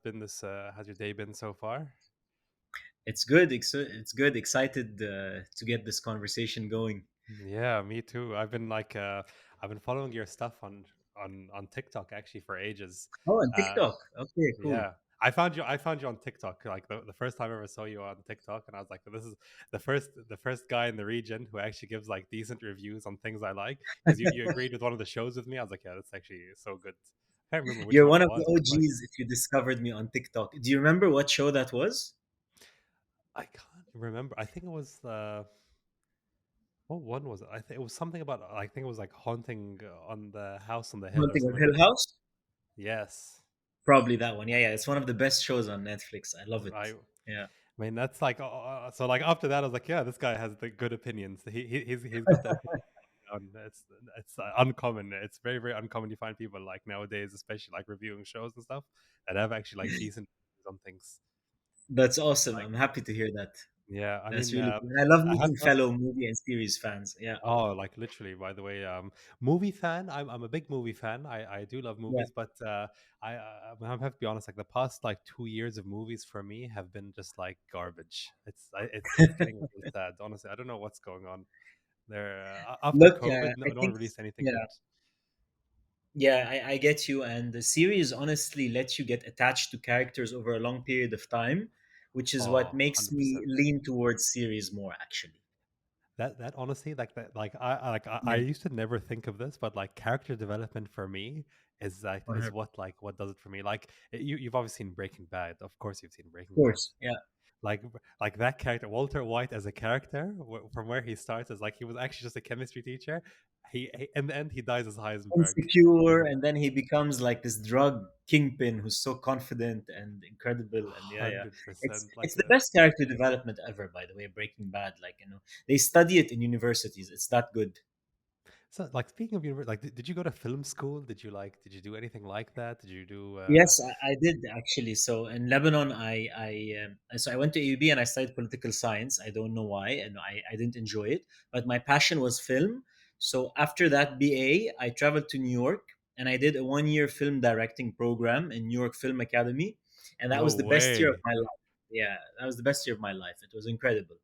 How's your day been so far? It's good. It's good. Excited to get this conversation going. Yeah, me too. I've been following your stuff on TikTok actually for ages. Oh, on Uh, TikTok. Okay, cool. yeah, I found you on TikTok like the first time I ever saw you on TikTok, and I was like, this is the first guy in the region who actually gives like decent reviews on things I like. Because you agreed with one of the shows with me. I was like, yeah, that's actually so good. I can't remember which You're one one it of the was, but like OGs if you discovered me on TikTok. Do you remember what show that was? I can't remember. I think it was what one was it? I think it was something about. I think it was like haunting on the house on the hill or Haunting of something Hill like that. House? Yes, Probably that one. Yeah, yeah. It's one of the best shows on Netflix. I love it. I. Yeah. I mean, that's like so. Like after that, I was like, yeah, this guy has the good opinions. He's got the opinion. It's uncommon. It's very very uncommon. You find people like nowadays, especially like reviewing shows and stuff, that have actually like decent views on things. That's awesome. Like I'm happy to hear that. yeah, I That's mean, really cool. And I love I have meeting to ask. fellow movie and series fans. Yeah. Oh, like literally, by the way, movie fan. I'm a big movie fan. I do love Yeah. movies, but I have to be honest. Like the past like 2 years of movies for me have been just like garbage. It's getting really sad. Honestly, I don't know what's going on there. After Look, COVID, I no one think, released anything yeah. good. Yeah, I get you. And the series honestly lets you get attached to characters over a long period of time, which is what Oh, makes me 100%. lean towards series more, actually. That honestly, like that, I Yeah, used to never think of this, but like character development for me is like is 100%. what does it for me. Like you've obviously seen Breaking Bad, of course you've seen Of Breaking Bad. course. Yeah. like like that character Walter White as a character from where he starts is like he was actually just a chemistry teacher. He in the end he dies as Heisenberg. Insecure, And and then he becomes like this drug kingpin who's so confident and incredible. And yeah, yeah. It's 100% like it's the best character development ever, by the way, Breaking Bad. Like, they study it in universities. It's that good. so like speaking of university, like did you go to film school? Did you do anything like that? Did you do Yes, I did actually. So in Lebanon, I went to AUB and I studied political science. I don't know why, and I didn't enjoy it, but my passion was film. So after that BA, I traveled to New York and I did a 1 year film directing program in New York Film Academy, and that no was the best year of way. my life. Yeah, that was the best year of my life. It was incredible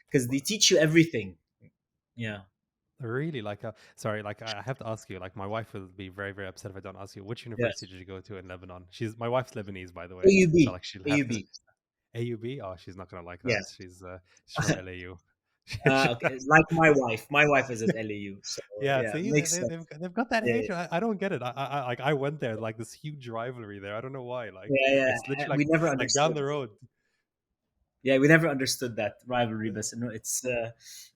because they teach you everything. Yeah. Really? Like, sorry, like I have to ask you. Like, my wife will be very, very upset if I don't ask you. Which university Yes. did you go to in Lebanon? My wife's Lebanese, by the way, so AUB. like she'll have to AUB. AUB. Oh, she's not gonna like that. Yes. She's from LAU. Okay. It's like my wife. My wife is at LAU. So Yeah, yeah, see, makes sense. they've got that Yeah. hatred. I don't get it. Like I went there, like this huge rivalry there. I don't know why. Like Yeah, it's yeah. literally We never like down understood. the road. Yeah, we never understood that rivalry, but no, it's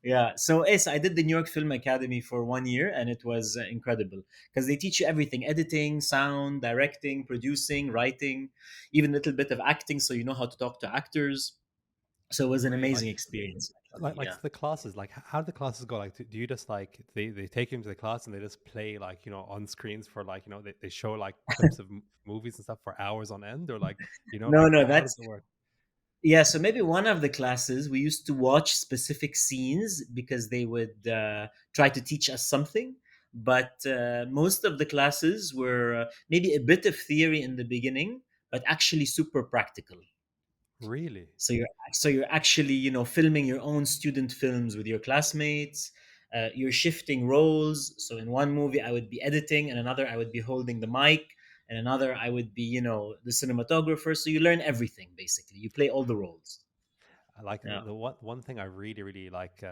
yeah. So yes, I did the New York Film Academy for 1 year, and it was incredible because they teach you everything: editing, sound, directing, producing, writing, even a little bit of acting, so you know how to talk to actors. So it was an Really, amazing experience, actually. like Yeah. so the classes, like how do the classes go? Like, do you just like they take you into the class and they just play like on screens for like they show like clips of movies and stuff for hours on end, or like No, like no, how does that's it work? yeah. So maybe one of the classes we used to watch specific scenes because they would try to teach us something. But most of the classes were maybe a bit of theory in the beginning, but actually super practical. Really? So you're actually filming your own student films with your classmates. You're shifting roles. So in one movie I would be editing, and another I would be holding the mic, and another I would be the cinematographer. So you learn everything basically. You play all the roles. Like Yeah. the one thing I really really like,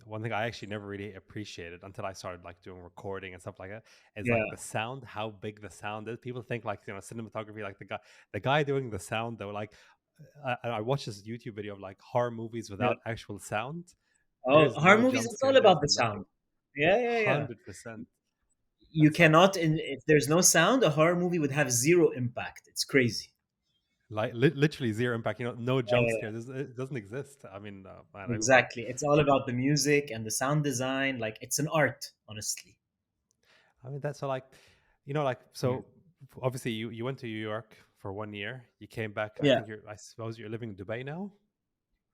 one thing I actually never really appreciated until I started like doing recording and stuff like that is Yeah. like the sound, how big the sound is. People think like cinematography, like the guy doing the sound though, like I watched this YouTube video of like horror movies Yeah. without actual sound. Oh, There's horror no movies, jump it's all scare. There's about the nothing. sound. Yeah, yeah, yeah. 100%. You That's like cannot, if there's no sound, a horror movie would have zero impact. It's crazy. literally zero impact. No Yeah, jump yeah, scare. It doesn't exist. I mean, man, yeah. Exactly. It's all about the music and the sound design. Like, it's an art, honestly. I mean that's so like, like Yeah. so. Obviously, you went to New York for 1 year. You came back. I Yeah. think I suppose you're living in Dubai now.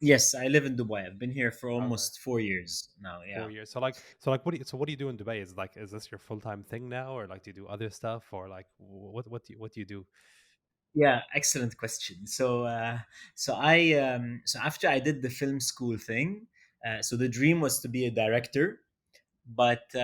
Yes, I live in Dubai. I've been here for Okay, almost 4 years now. Yeah. 4 years. So like, what do you do in Dubai? Is this your full time thing now, or like do you do other stuff, or like what do you do? Yeah, excellent question. So after I did the film school thing, so the dream was to be a director, but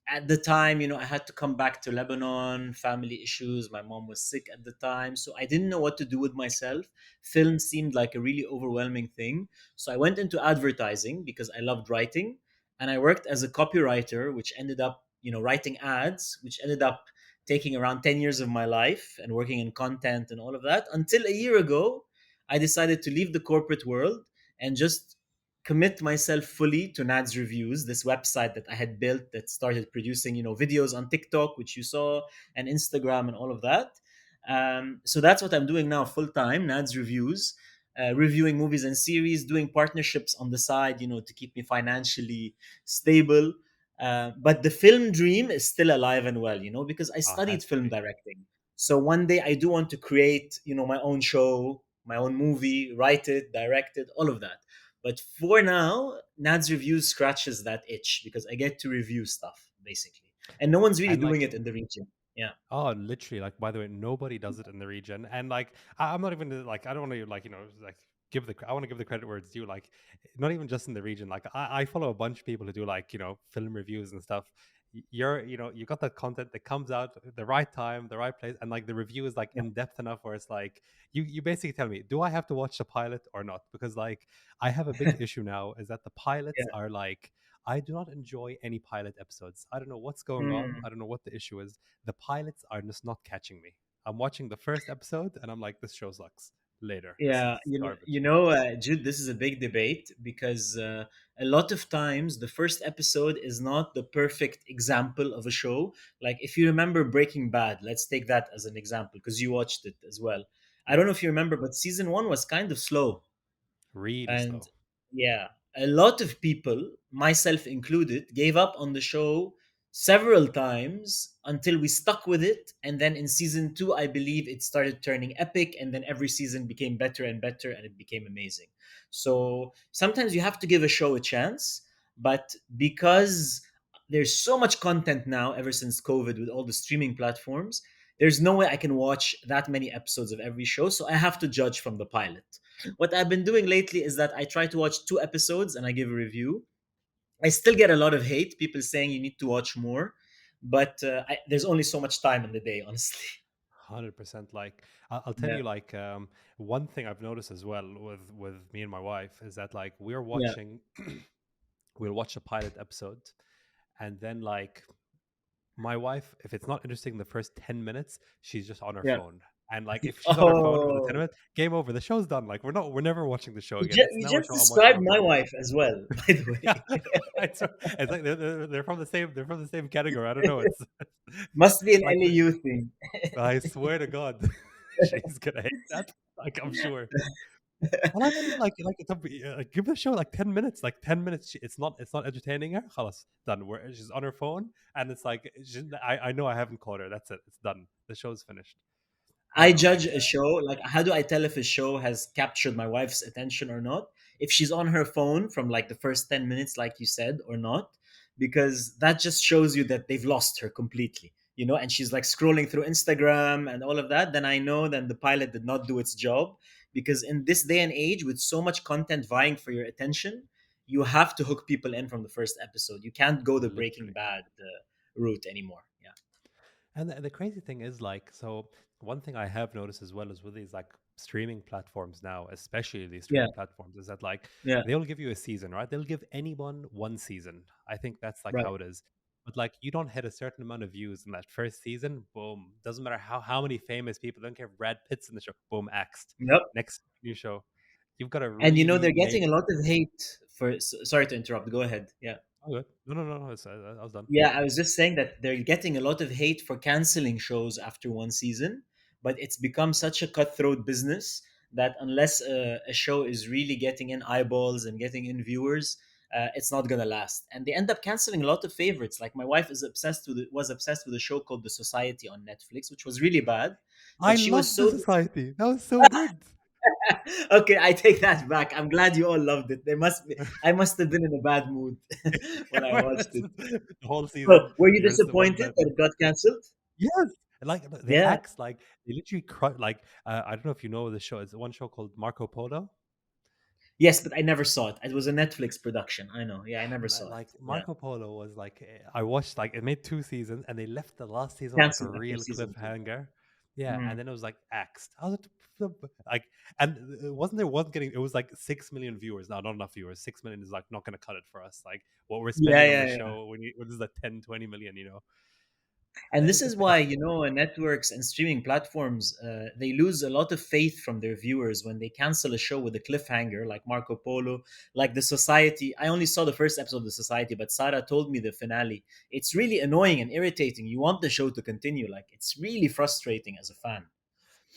at the time, I had to come back to Lebanon, family issues. My mom was sick at the time, so I didn't know what to do with myself. Film seemed like a really overwhelming thing, so I went into advertising because I loved writing, and I worked as a copywriter, which ended up, writing ads, which ended up taking around 10 years of my life, and working in content and all of that, until a year ago I decided to leave the corporate world and just commit myself fully to NadsReviews, this website that I had built that started producing, videos on TikTok, which you saw, and Instagram and all of that. So that's what I'm doing now full time, NadsReviews, reviewing movies and series, doing partnerships on the side, to keep me financially stable. But the film dream is still alive and well, because I Oh, studied that's film great. directing. So one day I do want to create, my own show, my own movie, write it, direct it, all of that. But for now, Nad's Reviews scratches that itch because I get to review stuff basically, and no one's really And doing like, it in the region. Yeah, oh, literally, like, by the way, nobody does it in the region. And like, I'm not even like, I don't want to like, like I want to give the credit where it's due. Like, not even just in the region. Like, I follow a bunch of people who do like, film reviews and stuff. You're, you got that content that comes out at the right time, the right place, and like the review is like yeah, in depth enough where it's like, you basically tell me, do I have to watch the pilot or not? Because like, I have a big issue now is that the pilots yeah. are like, I do not enjoy any pilot episodes. I don't know what's going on. Mm. I don't know what the issue is. The pilots are just not catching me. I'm watching the first episode and I'm like, this show sucks. Later, this Yeah, is garbage. Jude, this is a big debate because a lot of times the first episode is not the perfect example of a show. Like, if you remember Breaking Bad, let's take that as an example because you watched it as well. I Yeah, don't know if you remember, but season one was kind of slow. really And slow. yeah, a lot of people, myself included, gave up on the show several times until we stuck with it. And then in season two, I believe it started turning epic. And then every season became better and better and it became amazing. So sometimes you have to give a show a chance. But because there's so much content now, ever since COVID, with all the streaming platforms, there's no way I can watch that many episodes of every show. So I have to judge from the pilot. What I've been doing lately is that I try to watch two episodes and I give a review. I still get a lot of hate, people saying you need to watch more, but there's only so much time in the day, honestly. 100%. Like, I'll tell Yeah, you, like, one thing I've noticed as well with me and my wife is that like we're yeah, watching, we'll watch a pilot episode, and then like my wife, if it's not interesting in the first 10 minutes, she's just on her yeah. phone. And like if she's on her phone for the 10 Oh, minutes, game over. The show's done. Like we're never watching the show again. It's you now a just show I'm watching described on my my phone. wife as well, by the Yeah, way. it's like they're from the same category. I don't know. It's Must be an like LEU thing. I swear to God, she's gonna hate that. Like I'm sure. Well, I mean, like give the show like 10 minutes. Like 10 minutes, it's not entertaining her. Khalas, done. Where she's on her phone, and it's like I know I haven't caught her. That's it. It's done. The show's finished. I I don't know, judge man. a show, like, how do I tell if a show has captured my wife's attention or not? If she's on her phone from like the first 10 minutes, like you said, or not, because that just shows you that they've lost her completely, and she's like scrolling through Instagram and all of that, then I know then the pilot did not do its job. Because in this day and age, with so much content vying for your attention, you have to hook people in from the first episode. You can't go the Breaking Literally. Bad route anymore. Yeah. And the crazy thing is, like, so one thing I have noticed as well is with these like streaming platforms now, especially these Yeah. streaming platforms, is that like Yeah. they'll give you a season, right? They'll give anyone one season. I think that's like Right. how it is. But like you don't hit a certain amount of views in that first season, boom. Doesn't matter how many famous people, don't care if Brad Pitt's in the show, boom, axed. Yep. Next new show. You've got to And really they're make getting a lot of hate for. Sorry to interrupt. Go ahead. Yeah. oh good. No, it's, I was done. Yeah, I was just saying that they're getting a lot of hate for canceling shows after one season, but it's become such a cutthroat business that unless a show is really getting in eyeballs and getting in viewers, it's not gonna last. And they end up canceling a lot of favorites. Like my wife was obsessed with a show called The Society on Netflix, which was really bad, I but she was love the so society. That was so good. okay, I take that back. I'm glad you all loved it. I must have been in a bad mood when I watched it. The whole Oh, season. were you You're just one disappointed bad that it got canceled? yes, Like they Yeah. act like they literally like I don't know if you know the show. It's one show called Marco Polo. Yes, but I never saw it. It was a Netflix production. I know. Yeah, I never saw it. Like Yeah. Marco Polo was like I watched like it made 2 seasons and they left the last season on like a Cancelled after real season two. cliffhanger. Yeah, and Mm. then it was like axed. I was like, and it wasn't getting. It was like 6 million viewers. Now not enough viewers. 6 million is like not going to cut it for us. Like what we're Yeah, spending on yeah, the yeah. show when this is like 10, 20 million. And this It's is just why, networks and streaming platforms, they lose a lot of faith from their viewers when they cancel a show with a cliffhanger, like Marco Polo, like The Society. I only saw the first episode of The Society, but Sarah told me the finale. It's really annoying and irritating. You want the show to continue. Like, it's really frustrating as a fan.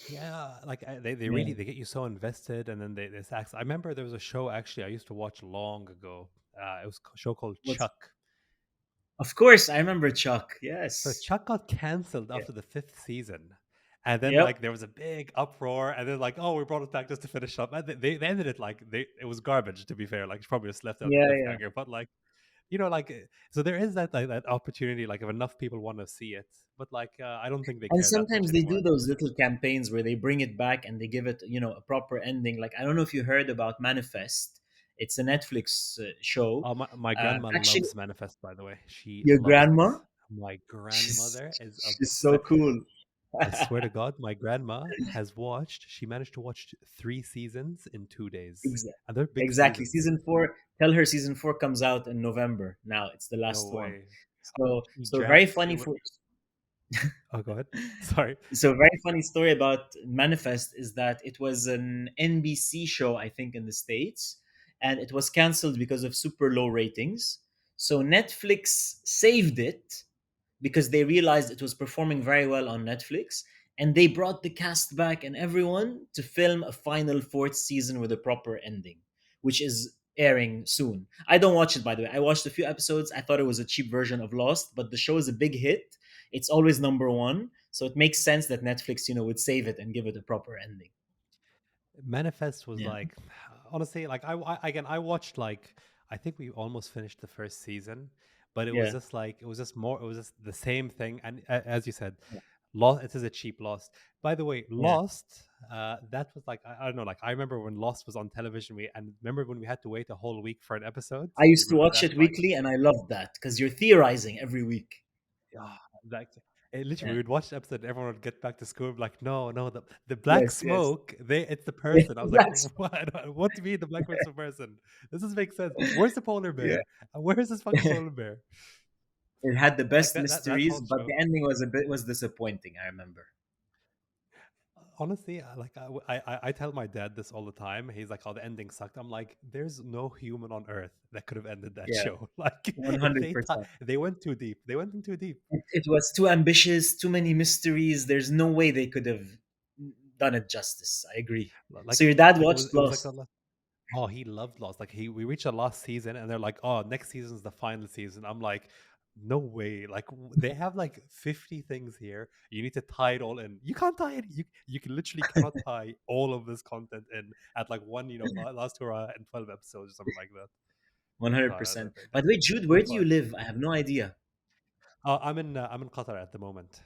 yeah, like they Yeah. really they get you so invested, and then they sax. I remember there was a show actually I used to watch long ago. It was a show called What's Chuck. Of course, I remember Chuck. So Yes. Chuck got canceled Yeah. after the fifth season. And then Yep. like there was a big uproar, and then like, oh, we brought it back just to finish up. And they ended it like it was garbage, to be fair. Like probably just left out the Yeah, yeah. cliffhanger. But like, like so there is that like that opportunity, like if enough people want to see it. But like I don't think they And care that much sometimes they do anymore. those little campaigns where they bring it back and they give it, a proper ending. Like, I don't know if you heard about Manifest. It's a Netflix show. My grandma Actually, loves Manifest, by the way. She your loves it. grandma, My she's grandmother is she's so obsessed. cool. I swear to God, my grandma she managed to watch 3 seasons in 2 days. Exa- And they're big exactly. seasons. Season four. Tell her season four comes out in November. Now it's the No last one. way. So She so very drank. funny for Oh, go ahead. Sorry. So, a very funny story about Manifest is that it was an NBC show, I think, in the States, and it was canceled because of super low ratings. So, Netflix saved it because they realized it was performing very well on Netflix, and they brought the cast back and everyone to film a final fourth season with a proper ending, which is airing soon. I don't watch it, by the way. I watched a few episodes. I thought it was a cheap version of Lost, but the show is a big hit. It's always number one, so it makes sense that Netflix, would save it and give it a proper ending. Manifest was Yeah, like, honestly, like again, I watched like, I think we almost finished the first season, but it was yeah, just like, it was just the same thing. And as you said, yeah, Lost, it is a cheap Lost. By the way, yeah. Lost, that was like, I don't know, like I remember when Lost was on television, and remember when we had to wait a whole week for an episode? I Do you used to remember watch that? it Like, weekly, and I loved that because you're theorizing every week. yeah, like literally, Yeah. we would watch the episode, and everyone would get back to school, like, no, no, the black Yes, yes. smoke, it's the person. I was like, That's what do you mean the black smoke's the person? This doesn't make sense. Where's the polar yeah. bear? Where is this fucking polar bear? It had the Like best that mysteries, whole but show. the ending was disappointing. I remember. Honestly, like I tell my dad this all the time. He's like, "Oh, the ending sucked." I'm like, "There's no human on earth that could have ended that Yeah, show. Like, 100%. they went too deep. They went in too deep. It was too ambitious, too many mysteries. There's no way they could have done it justice. I agree. So your dad Like watched it was like Lost. the oh, he loved Lost. Like we reached the last season, and they're like, "Oh, next season's the final season." I'm like, "No way!" Like they have like 50 things here. You need to tie it all in. You can't tie it. You can literally cannot tie all of this content in at like one, last 2 hour and 12 episodes or something like that. No, no, 100%. By the way, Jude, where that's do you why. live? I have no idea. I'm in Qatar at the moment.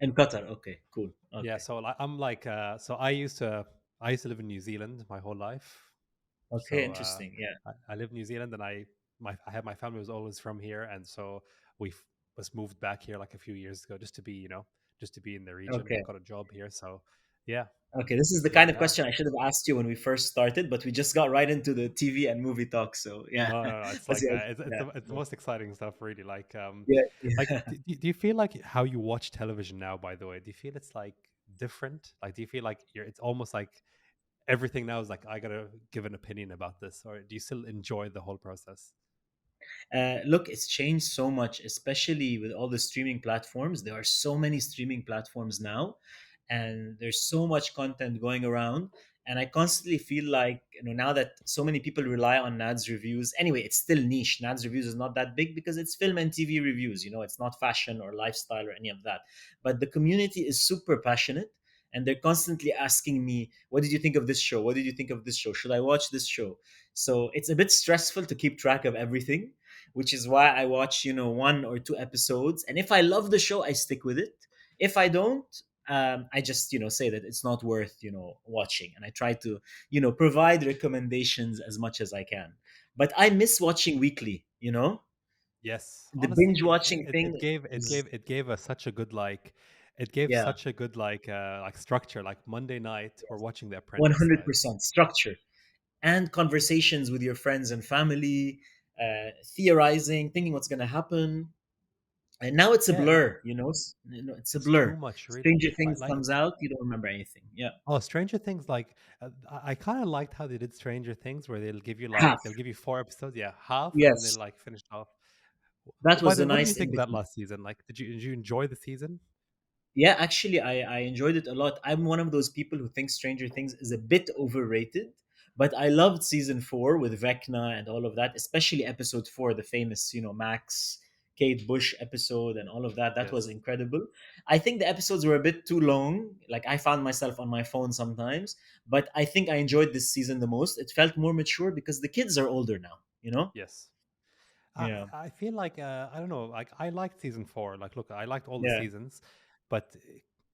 In Qatar. Okay, cool. Yeah, Okay. so like I'm like so I used to live in New Zealand my whole life. Okay, So interesting. Yeah. I live in New Zealand, and I have my family was always from here, and so we was moved back here like a few years ago just to be just to be in the region. I Okay. got a job here, so yeah, Okay, this is the here kind we of are. question I should have asked you when we first started, but we just got right into the TV and movie talk. So yeah, No, no, no. It's that's like it. Yeah, it's the most exciting stuff, really. yeah, Like yeah. do you feel like how you watch television now? By the way, do you feel it's like different? Like, do you feel like it's almost like everything now is like I gotta give an opinion about this, or do you still enjoy the whole process? Look, it's changed so much, especially with all the streaming platforms. There are so many streaming platforms now, and there's so much content going around. And I constantly feel like, now that so many people rely on Nads reviews, anyway, it's still niche. Nads reviews is not that big because it's film and TV reviews. It's not fashion or lifestyle or any of that. But the community is super passionate. And they're constantly asking me, what did you think of this show? What did you think of this show? Should I watch this show? So it's a bit stressful to keep track of everything, which is why I watch, one or two episodes. And if I love the show, I stick with it. If I don't, I just say that it's not worth watching, and I try to provide recommendations as much as I can. But I miss watching weekly. Yes, The binge honestly, watching thing is, it gave us such a good it gave yeah, such a good structure. Like Monday night, we're yes, watching The Apprentice, guys. 100% structure and conversations with your friends and family, theorizing, thinking what's going to happen. And now it's a Yeah, blur, it's a it's too blur. much, really. Stranger Like, Things like comes out, you don't remember anything. Yeah. oh, Stranger Things. Like, I kind of liked how they did Stranger Things, where Half. they'll give you 4 episodes, yeah, half, and then they Yes. like finish off. That By was the a way, what did you nice think in of that between. last season? Like, did you enjoy the season? Yeah, actually, I enjoyed it a lot. I'm one of those people who think Stranger Things is a bit overrated, but I loved season four with Vecna and all of that, especially episode four, the famous, Max, Kate Bush episode and all of that. That was Yes, incredible. I think the episodes were a bit too long. Like, I found myself on my phone sometimes, but I think I enjoyed this season the most. It felt more mature because the kids are older now? yes. Yeah. I feel like I don't know. Like I liked season four. Like, look, I liked all the Yeah. seasons, but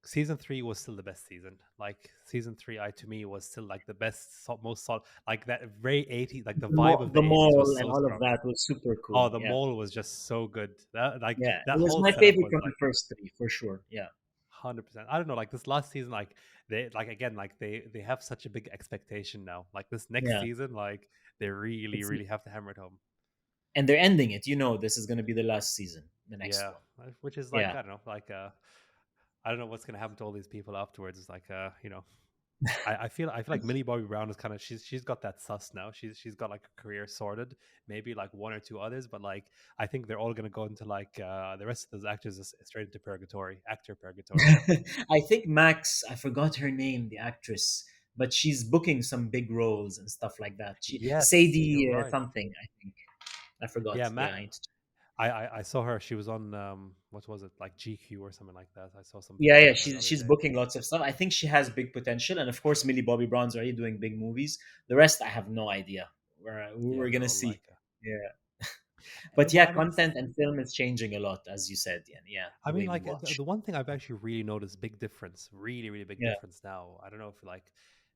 season three was still the best season. Like season three, I to me was still like the best, most solid. Like that very 80s, like the vibe of The the 80s was mall and so all of strong. that was super Oh, cool. the Yeah. mall was just so good. Yeah, That it was whole my setup favorite was from the like first three for sure. Yeah, 100%. I don't know. Like this last season, like they like again, like they have such a big expectation now. Like this next yeah. season, like they really, It's really have to hammer it home. and they're ending it. This is going to be the last season, the next Yeah, one. which is like Yeah, I don't know, I don't know what's gonna happen to all these people afterwards. It's like I feel like Millie Bobby Brown is kind of she's got that sus now. She's got like a career sorted. Maybe like one or two others, but like I think they're all gonna go into like the rest of those actors is straight into purgatory, actor purgatory. I think Max. I forgot her name, the actress, but she's booking some big roles and stuff like that. Yes, you're Sadie right. something. I think I forgot. Yeah, Yeah, Matt. I need to. I saw her. She was on what was it like GQ or something like that. I saw something Yeah, about yeah. her the She's other she's day. booking lots of stuff. I think she has big potential, and of course, Millie Bobby Brown's already doing big movies. The rest, I have no idea. We're Yeah, they're gonna all see. like. Yeah. But Well, yeah, I mean, content and film is changing a lot, as you said. Yeah, yeah, I the mean, way we like watch. the one thing I've actually really noticed big difference, really, really big Yeah. difference now. I don't know if like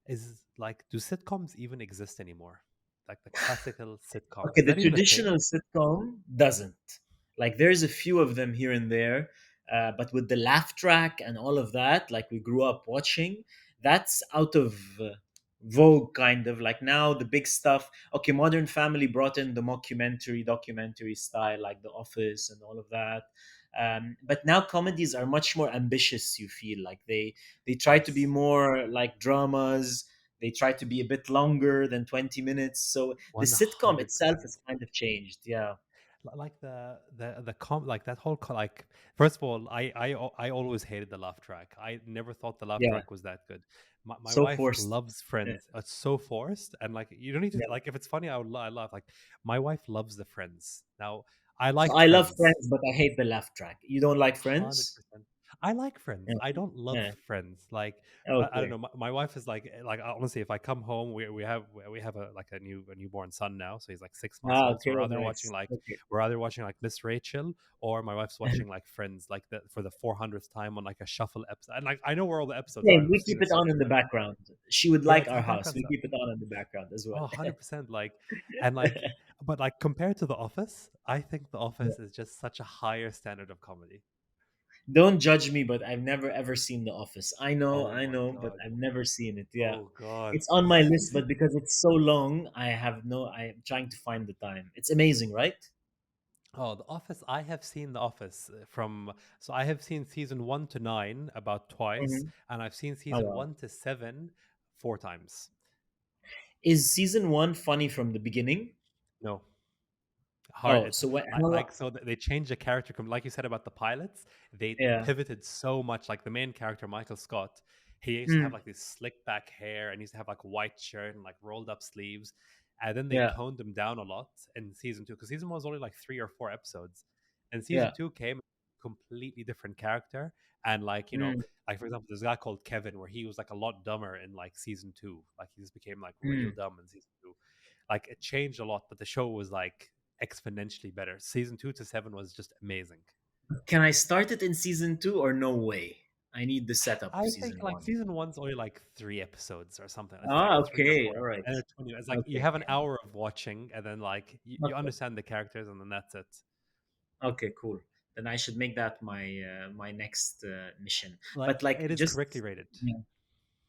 is like do sitcoms even exist anymore? Like the classical sitcom, Okay, is the that even a thing? traditional sitcom doesn't. Like, there's a few of them here and there, but with the laugh track and all of that, like we grew up watching, that's out of vogue, kind of. Like, now the big stuff. Okay, Modern Family brought in the documentary style, like The Office and all of that. But now comedies are much more ambitious. You feel like they try to be Yes, more like dramas. They try to be a bit longer than 20 minutes. So the one sitcom hundred itself percent. has kind of changed. Yeah. Like the com like that whole like first of all I always hated the laugh track. I never thought the laugh Yeah. track was that good. My So wife forced. loves Yeah. Friends. It's so forced, and like you don't need to Yeah. like if it's funny I laugh. Like my wife loves the Friends. Now I So liked I love Friends. Friends, but I hate the laugh track. You don't like Friends? 100%. I like Friends. Yeah. I don't love Yeah. Friends. Like I don't Okay. know. My wife is like honestly, if I come home, we have a newborn son now, so he's like 6 months Ah, old. So okay. Nice. Okay. we're either watching like Miss Rachel or my wife's watching like Friends, like that for the 400th time on like a shuffle episode. And like I know where all the episodes are. Same. I've We seen keep it it so on many in the times. background. She would Yeah, like it's our the house. background We stuff. keep it on in the background as well. Oh, 100%. Like, and like, but like compared to The Office, I think The Yeah. Office is just such a higher standard of comedy. Don't judge me, but I've never ever seen The Office. Oh I my know, but God. I've never seen it. Yeah. Oh God. It's on my You list, see, but because it's so long, I'm trying to find the time. It's amazing, right? oh, The Office. I have seen The Office so I have seen season 1 to 9 about twice, Hmm. and I've seen Oh season wow. 1 to 7 4 times. Is season one funny from the beginning? No, hard. Oh, It's so what? I, like so they changed the character, like you said about the pilots. They Yeah. pivoted so much. Like the main character, Michael Scott, he used to have Mm, like this slick back hair and he used to have like white shirt and like rolled up sleeves. And then they yeah. toned him down a lot in season two because season one was only like 3 or 4 episodes, and season Yeah. two came a completely different character. And like Mm, like for example, there's a guy called Kevin where he was like a lot dumber in like season two. Like he just became like real mm. dumb in season two. Like it changed a lot, but the show was like exponentially better. Season 2 to 7 was just amazing. Can I start it in season two or no way? I need the setup of I think season like one. season one's only like 3 episodes or something. It's like Ah, 3 or 4, okay, all right. and they're 20. It's like you Okay, have an hour of watching, and then like you okay, understand the characters, and then that's it. okay, cool. Then I should make that my next mission. But Like like, it is correctly just rated. yeah,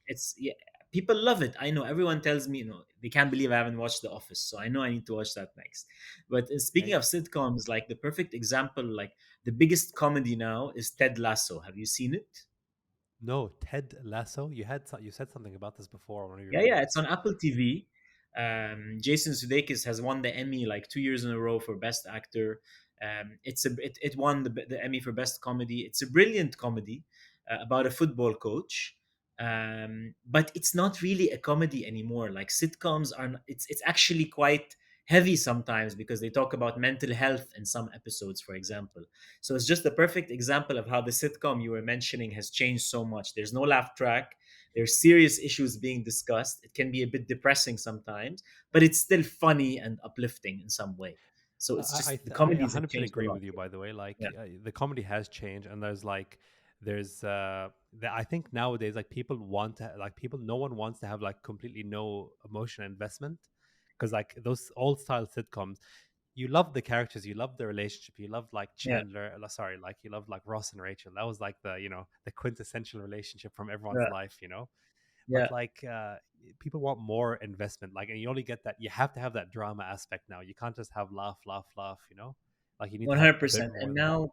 it's yeah, people love it. I know everyone tells me, they can't believe I haven't watched The Office, so I know I need to watch that next. But speaking Okay. of sitcoms, like the perfect example, like the biggest comedy now is Ted Lasso. Have you seen it? No, Ted Lasso. You said something about this before on one of your Yeah, yeah, it's videos. on Apple TV. Jason Sudeikis has won the Emmy like 2 years in a row for Best Actor. It won the Emmy for Best Comedy. It's a brilliant comedy about a football coach, but it's not really a comedy anymore. Like sitcoms are, it's actually quite heavy sometimes because they talk about mental health in some episodes, for example. So it's just the perfect example of how the sitcom you were mentioning has changed so much. There's no laugh track, there's serious issues being discussed. It can be a bit depressing sometimes, but it's still funny and uplifting in some way. So it's just the I comedies have 100% changed a agree lot. with you. By the way, Yeah, like the comedy has changed, and there's I think nowadays like people want to like people no one wants to have like completely no emotional investment because like those old style sitcoms you love the characters, you love the relationship, you love like yeah, Chandler, sorry, like you love like Ross and Rachel. That was like the the quintessential relationship from everyone's yeah, life. yeah. But like people want more investment, like, and you only get that, you have to have that drama aspect now. You can't just have laugh, laugh, laugh. Like you need to have a bit 100%. more And than that. now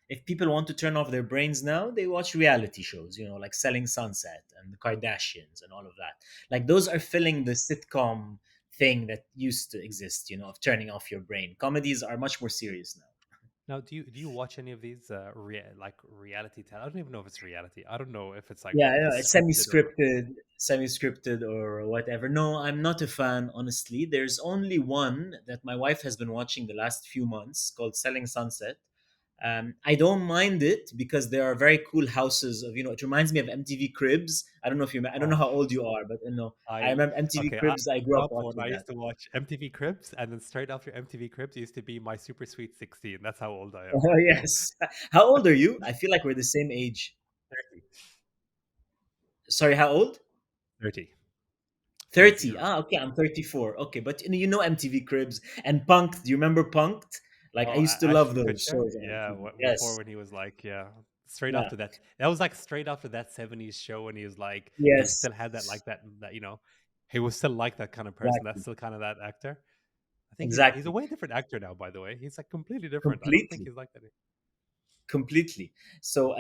if people want to turn off their brains now, they watch reality shows, like Selling Sunset and the Kardashians and all of that. Like those are filling the sitcom thing that used to exist, of turning off your brain. Comedies are much more serious now. Now, do you watch any of these like reality I don't even know if it's reality. I don't know if it's like Yeah, I if know. it's It's scripted or semi-scripted or whatever. No, I'm not a fan, honestly. There's only one that my wife has been watching the last few months called Selling Sunset. I don't mind it because there are very cool houses it reminds me of MTV Cribs. I don't know if I don't know oh how old you are, but I I remember MTV okay, I Cribs. I grew grew up up when watching I that. used to watch MTV Cribs, and then straight after MTV Cribs used to be My Super Sweet 16. That's how old I am. Oh, yes. How old are you? I feel like we're the same age. 30. Sorry, how old? 30. 30. 30. Ah, okay, I'm 34. Okay, but MTV Cribs and Punked. Do you remember Punked? Like, I Oh, used to love Ashton those Kutcher? shows on Yeah, MTV. before Yes. when he was like, yeah, straight Yeah. after that. That was like straight after that 70s show when he was like, he Yes. still had that, like he was still like that kind of person. That's Exactly. still kind of that actor. I think he's a Exactly. way different actor now, by the way. He's like completely different. I don't think Completely. he's like that. Completely. So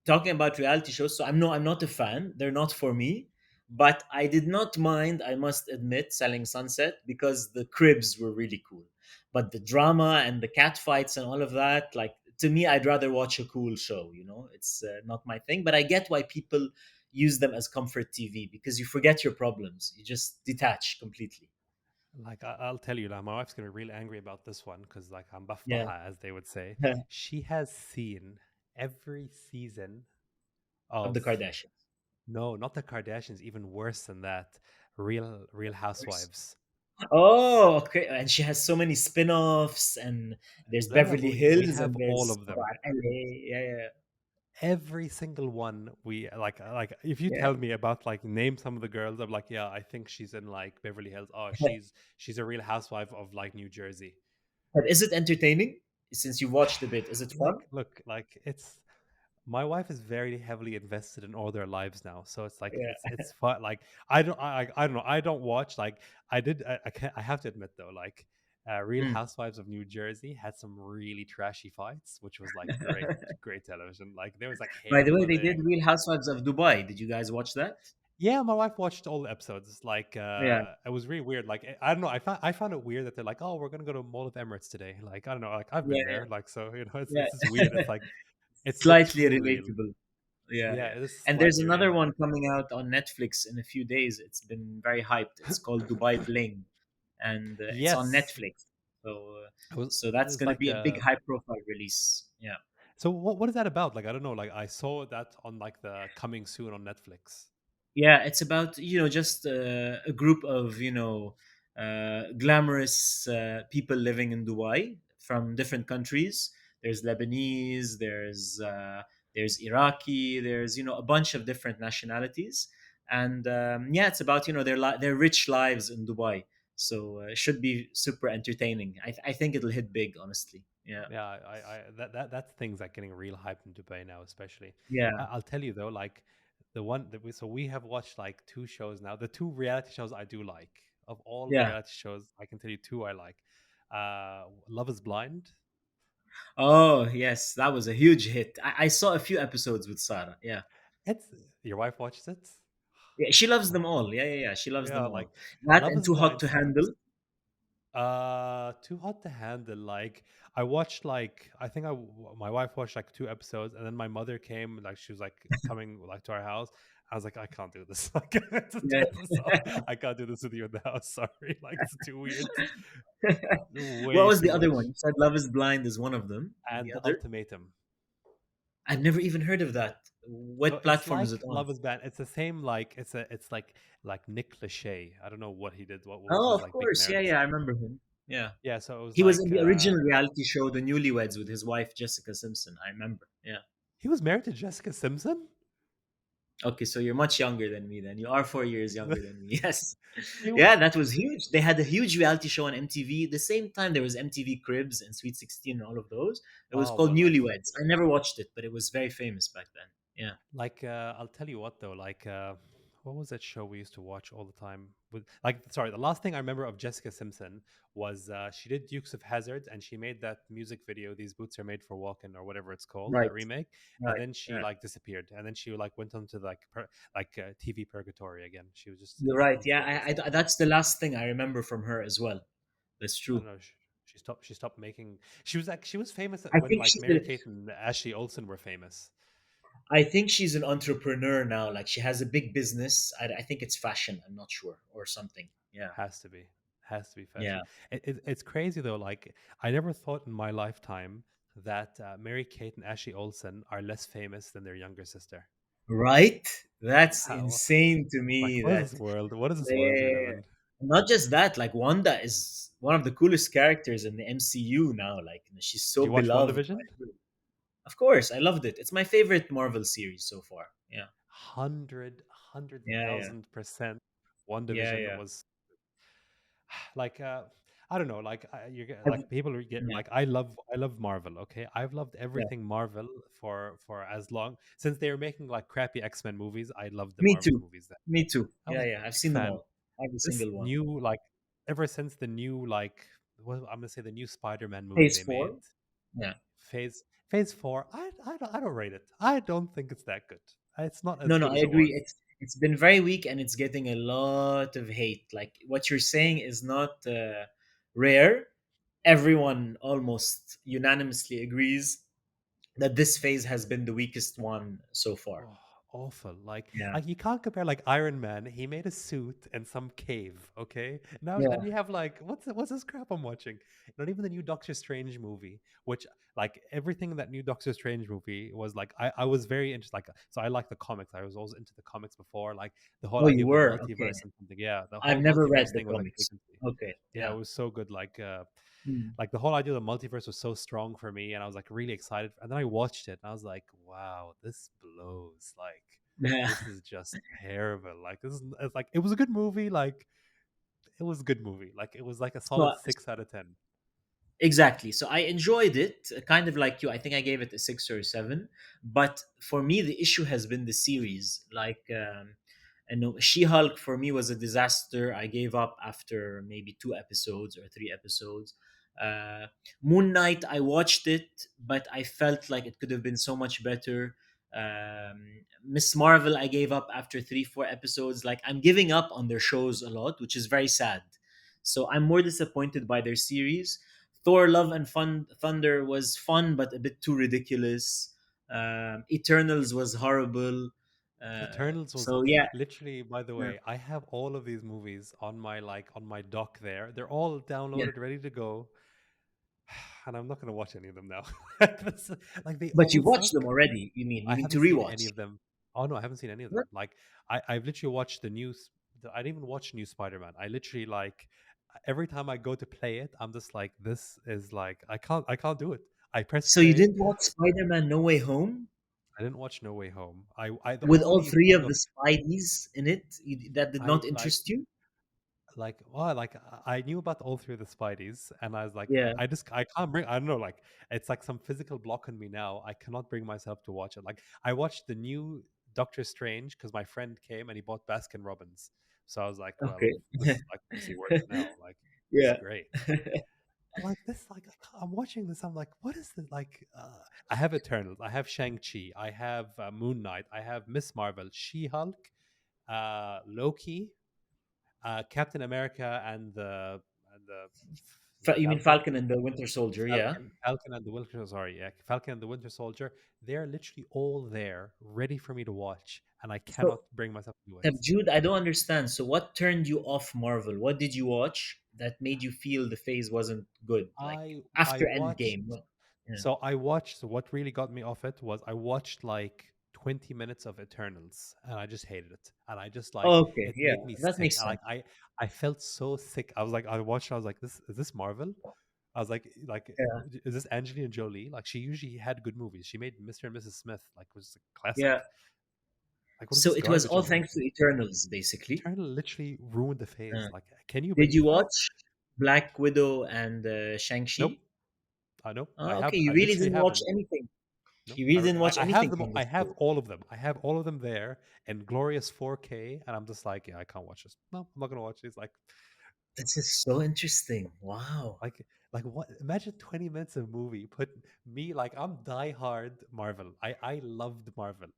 talking about reality shows, so I'm not a fan. They're not for me. But I did not mind, I must admit, Selling Sunset because the cribs were really cool. But the drama and the cat fights and all of that, like to me, I'd rather watch a cool show. It's not my thing. But I get why people use them as comfort TV because you forget your problems. You just detach completely. Like I'll tell you now, my wife's gonna be really angry about this one because like I'm Yeah. baftaha, as they would say. She has seen every season Of the of Kardashians. no, not the Kardashians, even worse than that. Real Housewives. Oh, okay. And she has so many spin-offs, and there's No, no, Beverly we Hills, have and all there's of them. LA. Yeah, yeah, Every single one we like if you yeah. tell me about like name some of the girls, I'm like, yeah, I think she's in like Beverly Hills. Oh, Yeah. she's a real housewife of like New Jersey. But is it entertaining? Since you watched a bit, is it fun? Like, look, like it's my wife is very heavily invested in all their lives now, so it's like Yeah. it's fun. Like I don't know, I don't watch like I can't, I have to admit though, like Real Mm. Housewives of New Jersey had some really trashy fights, which was like great television. Like there was like By hair the way, they did pulling. Real Housewives of Dubai. Did you guys watch that? Yeah, my wife watched all the episodes. Like Yeah. it was really weird. Like I don't know, I found it weird that they're like, oh, we're gonna go to Mall of Emirates today. Like I don't know, like I've been Yeah. there. Like so, Yeah. it's just weird. It's like it's Slightly literally relatable. Yeah, yeah, yeah. it is And there's slightly another relatable. one coming out on Netflix in a few days. It's been very hyped. It's called Dubai Bling, and it's on Yes, Netflix. So, it was. so that's It's going to like be a big high-profile release. Yeah. so. What is that about? Like I don't know. Like I saw that on like the coming soon on Netflix. Yeah, it's about just a group of glamorous people living in Dubai from different countries. There's Lebanese, there's Iraqi, there's a bunch of different nationalities, and yeah, it's about their rich lives in Dubai. So it should be super entertaining. I think it'll hit big, honestly. Yeah, Yeah, that's things like getting real hyped in Dubai now, especially. yeah, I'll tell you though, like the one that we have watched like two shows now. The two reality shows I do like of all the yeah. reality shows, I can tell you two I like. Love is Blind. Oh yes, that was a huge hit. I saw a few episodes with Sarah. Yeah, It's your wife watches it. yeah, she loves them all. Yeah, yeah, yeah. She loves Yeah, them like all. That Love and is Too Hot Blind to sucks. Handle. Too hot to handle. Like I watched like I think my wife watched like two episodes, and then my mother came. Like she was like coming like to our house. I was like, I can't do this. Like, Yeah. I can't do this with you in the house. Sorry, like it's too weird. What Way was too the other much. one? You said Love Is Blind is one of them, and And the the other? ultimatum. I've never even heard of that. So What it's platform is it like on? Love is Bad. It's the same. Like it's like Nick Lachey. I don't know what he did. What was Oh, his of like big course. Yeah, merits? yeah, I remember him. Yeah. Yeah. So it was He was in like the original reality show, The Newlyweds, with his wife Jessica Simpson. I remember. Yeah. he was married to Jessica Simpson. Okay, so you're much younger than me then. You are 4 years younger than me. Yes. He Yeah, that was huge. They had a huge reality show on MTV. The same time there was MTV Cribs and Sweet 16 and all of those. It was oh called well like Newlyweds. I never watched it, but it was very famous back then. Yeah. I'll tell you what though, what was that show we used to watch all the time? With like sorry, the last thing I remember of Jessica Simpson was she did Dukes of Hazzard and she made that music video, These Boots Are Made for Walking or whatever it's called, Right. that remake. And Right. then she Yeah. like disappeared. And then she like went on to TV purgatory again. She was just You're right. Yeah, unfit. that's the last thing I remember from her as well. That's I true. don't know. She stopped making. She was famous I when think like she's Mary Kate and Ashley Olsen were famous. an entrepreneur now. Like she has a big business. I think it's fashion. I'm not sure or something. Yeah. Has to be. Has to be fashion. Yeah. It's crazy though. Like I never thought in my lifetime that Mary Kate and Ashley Olsen are less famous than their younger sister. Right? That's How? insane to Like me what is that this world? What is this world we live eh, in? not just that, like Wanda is one of the coolest characters in the MCU now. Like she's so Do you watch beloved by WandaVision? everyone. Of course, I loved it. It's my favorite Marvel series so far. Yeah. Hundred Yeah, yeah. thousand percent. Yeah, WandaVision yeah. was like I don't know like Have you- like people are get yeah. like I love Marvel. Okay, I've loved Yeah. everything Marvel for as long since they were making like crappy X-Men movies. I loved the Me Marvel too. movies then. Me too. I Yeah, was a yeah. I've big seen them fan. all. Every This single one. new like ever since the new like well, I'm gonna say the new Spider-Man movie Phase they made, 4. Yeah. Phase 4. I don't rate it. I don't think it's that good. It's not as No, no, good I as it agree. was. It's been very weak and it's getting a lot of hate. Like what you're saying is not rare. Everyone almost unanimously agrees that this phase has been the weakest one so far. Oh, awful. Yeah. Like you can't compare like Iron Man. He made a suit in some cave, okay? Now then Yeah. you have like what's this crap I'm watching? Not even the new Doctor Strange movie, which like everything in that new Doctor Strange movie was like I was very interested like so I like the comics. I was always into the comics before, like the whole Oh, you idea of the were? Okay. multiverse and something. Yeah, the I've whole never read multiverse the thing was like big comics. into me. Okay. Yeah, it Yeah. was so good. Hmm. Like the whole idea of the multiverse was so strong for me, and I was like really excited. And then I watched it, and I was like, "Wow, this blows! Like, Yeah. this is just terrible. Like, this is it's like it was a good movie. Like, it was a good movie. Like, it was like a So solid 6 out of 10. exactly. So I enjoyed it, kind of like you. I think I gave it a 6 or 7. But for me, the issue has been the series. Like, I know She-Hulk for me was a disaster. I gave up after maybe 2 episodes or 3 episodes. Uh, Moon Knight, I watched it, but I felt like it could have been so much better. Miss Marvel, I gave up after 3, 4 episodes. Like I'm giving up on their shows a lot, which is very sad. So I'm more disappointed by their series. Thor: Love and Thunder was fun, but a bit too ridiculous. Eternals was horrible. Eternals was So yeah, literally. By the yeah, way, I have all of these movies on my on my dock. They're all yeah. downloaded, ready to go, and I'm not gonna watch any of them now. Like they But all you watched them suck. already. You I mean to haven't seen any rewatch? of them. Oh no, I haven't seen any of What? them. Like I've literally watched the news. I didn't even watch new Spider-Man. I literally like every time I go to play it, I'm just like, this is like I can't do it. I pressed So you play. didn't watch Spider-Man No Way Home I didn't watch No Way Home. I the with all only three thing of of the Spideys in it? That did I not like interest you? I knew about all three of the Spideys, and I was like, Yeah. I just I can't bring. I don't know, like it's like some physical block on me now. I cannot bring myself to watch it. Like I watched the new Doctor Strange because my friend came and he bought Baskin Robbins. So I was like, well, Okay. this is like obviously worth it now. Like this is Yeah. great. Like this, like I'm watching this. I'm like, what is this? Like, I have Eternals. I have Shang Chi. I have Moon Knight. I have Miss Marvel, She Hulk, Loki, Captain America, and the You mean Falcon, Falcon and the Winter Soldier? Yeah. Falcon and the Winter. Sorry, yeah, Falcon and the Winter Soldier. They're literally all there, ready for me to watch, and I cannot So, bring myself to do it. Jude, I don't understand. So, what turned you off Marvel? What did you watch that made you feel the phase wasn't good? Like I after watched. Endgame? What? Yeah. So I watched. So what really got me off it was I watched like 20 minutes of Eternals, and I just hated it. And I just like Okay. it Yeah, made me that sick. makes I sense. like I felt so sick. I was like I watched. I was like, this is this Marvel? I was like, Yeah. is this Angelina Jolie? Like she usually had good movies. She made Mr. and Mrs. Smith, like was a Yeah. classic. Like what is So this it was garbage all I'm thanks watching? to Eternals, basically. Eternal literally ruined the phase. Uh, Like, can you did you believe that? watch Black Widow and Nope. Shang-Chi? I know. Okay, you I really literally didn't watch haven't. anything. No, You really didn't watch I have anything them. from I this have phase. all of them. I have all of them there in glorious 4K, and I'm just like, yeah, I can't watch this. No, I'm not gonna watch this. This is so interesting. Wow. Like, like what? Imagine 20 minutes of movie. Put me like I'm diehard Marvel. I loved Marvel.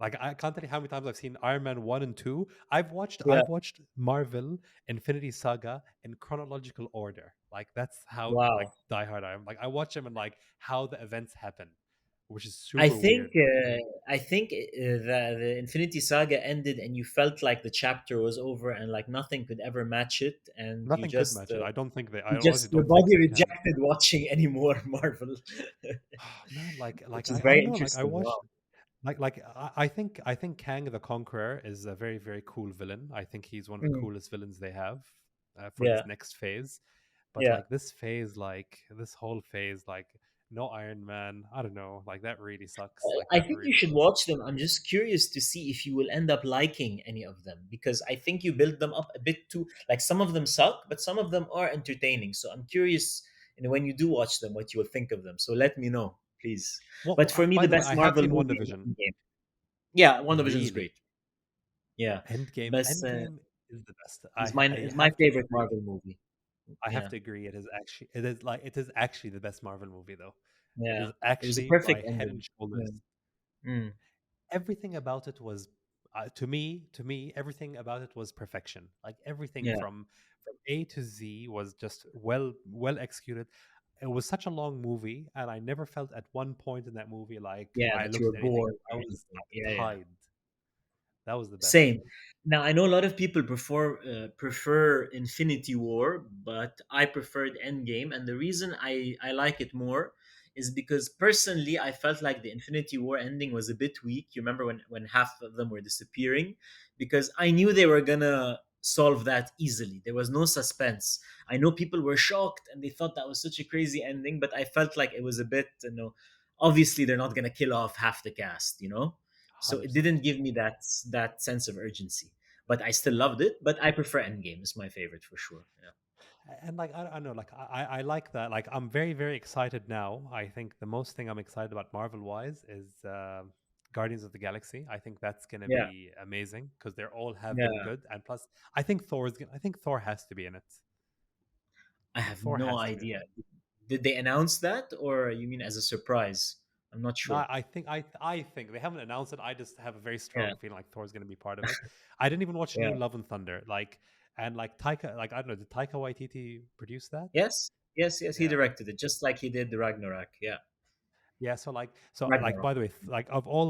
Like I can't tell you how many times I've seen Iron Man 1 and 2. Yeah. I've watched Marvel Infinity Saga in chronological order. Like that's how like Wow. diehard I am. Like I watch them and like how the events happen, which is I super think weird. uh, I think the Infinity Saga ended, and you felt like the chapter was over, and like nothing could ever match it, and Nothing could match it. I you honestly just your don't think body they can. rejected watching any more Marvel, Man, which is I very don't know. Like I interesting. watched Wow. I think Kang the Conqueror is a very very cool villain. I think he's one of the Mm, coolest villains they have for yeah. this next phase. But Yeah. like this phase, like this whole phase, like no Iron Man. I don't know. Like that really sucks. Like I that think you really should really watch them. I'm just curious to see if you will end up liking any of them because I think you build them up a bit too. Like some of them suck, but some of them are entertaining. So I'm curious, when you do watch them, what you will think of them. So let me know, please. But for me, by the the way, best I have Marvel seen movie is WandaVision. Endgame. Yeah, WandaVision is Really, great. Yeah, best Endgame is the best. I is my have to favorite agree. Marvel movie. I have Yeah, to agree. It is like it is actually the best Marvel movie though. It yeah. is It was a actually by perfect head ending. and shoulders. Yeah. Mm, Everything about it was to me everything about it was perfection. Like everything yeah, from A to Z was just well executed. It was such a long movie, and I never felt at one point in that movie like yeah. I That you looked were at anything. bored I or was anything. Yeah, yeah. tied. That was the best. Same. Now I know a lot of people prefer Infinity War, but I preferred Endgame, and the reason I like it more is because personally I felt like the Infinity War ending was a bit weak. You remember when half of them were disappearing, because I knew they were gonna solve that easily. There was no suspense. I know people were shocked and they thought that was such a crazy ending, but I felt like it was a bit, obviously they're not gonna kill off half the cast, so it 100%. didn't give me that sense of urgency. But I still loved it. But I prefer Endgame. It's my favorite for sure. Yeah. And like I don't know, like I like that. Like I'm very very excited now. I think the most thing I'm excited about Marvel wise is Guardians of the Galaxy. I think that's gonna Yeah. be amazing because they all have been Yeah. good, and plus I think Thor has to be in it. I have Thor no has to be in idea. it. Did they announce that, or you mean as a surprise? I'm not No, sure. I think they haven't announced it. I just have a very Yeah. strong feeling like Thor's gonna be part of it. I didn't even watch the Yeah. new Love and Thunder. Like Taika, like I don't know, did Taika Waititi produce that? Yes. Yes. Yes. He Yeah. directed it just like he did the Ragnarok. Yeah. Yeah, so Ragnarok. by the way, like of all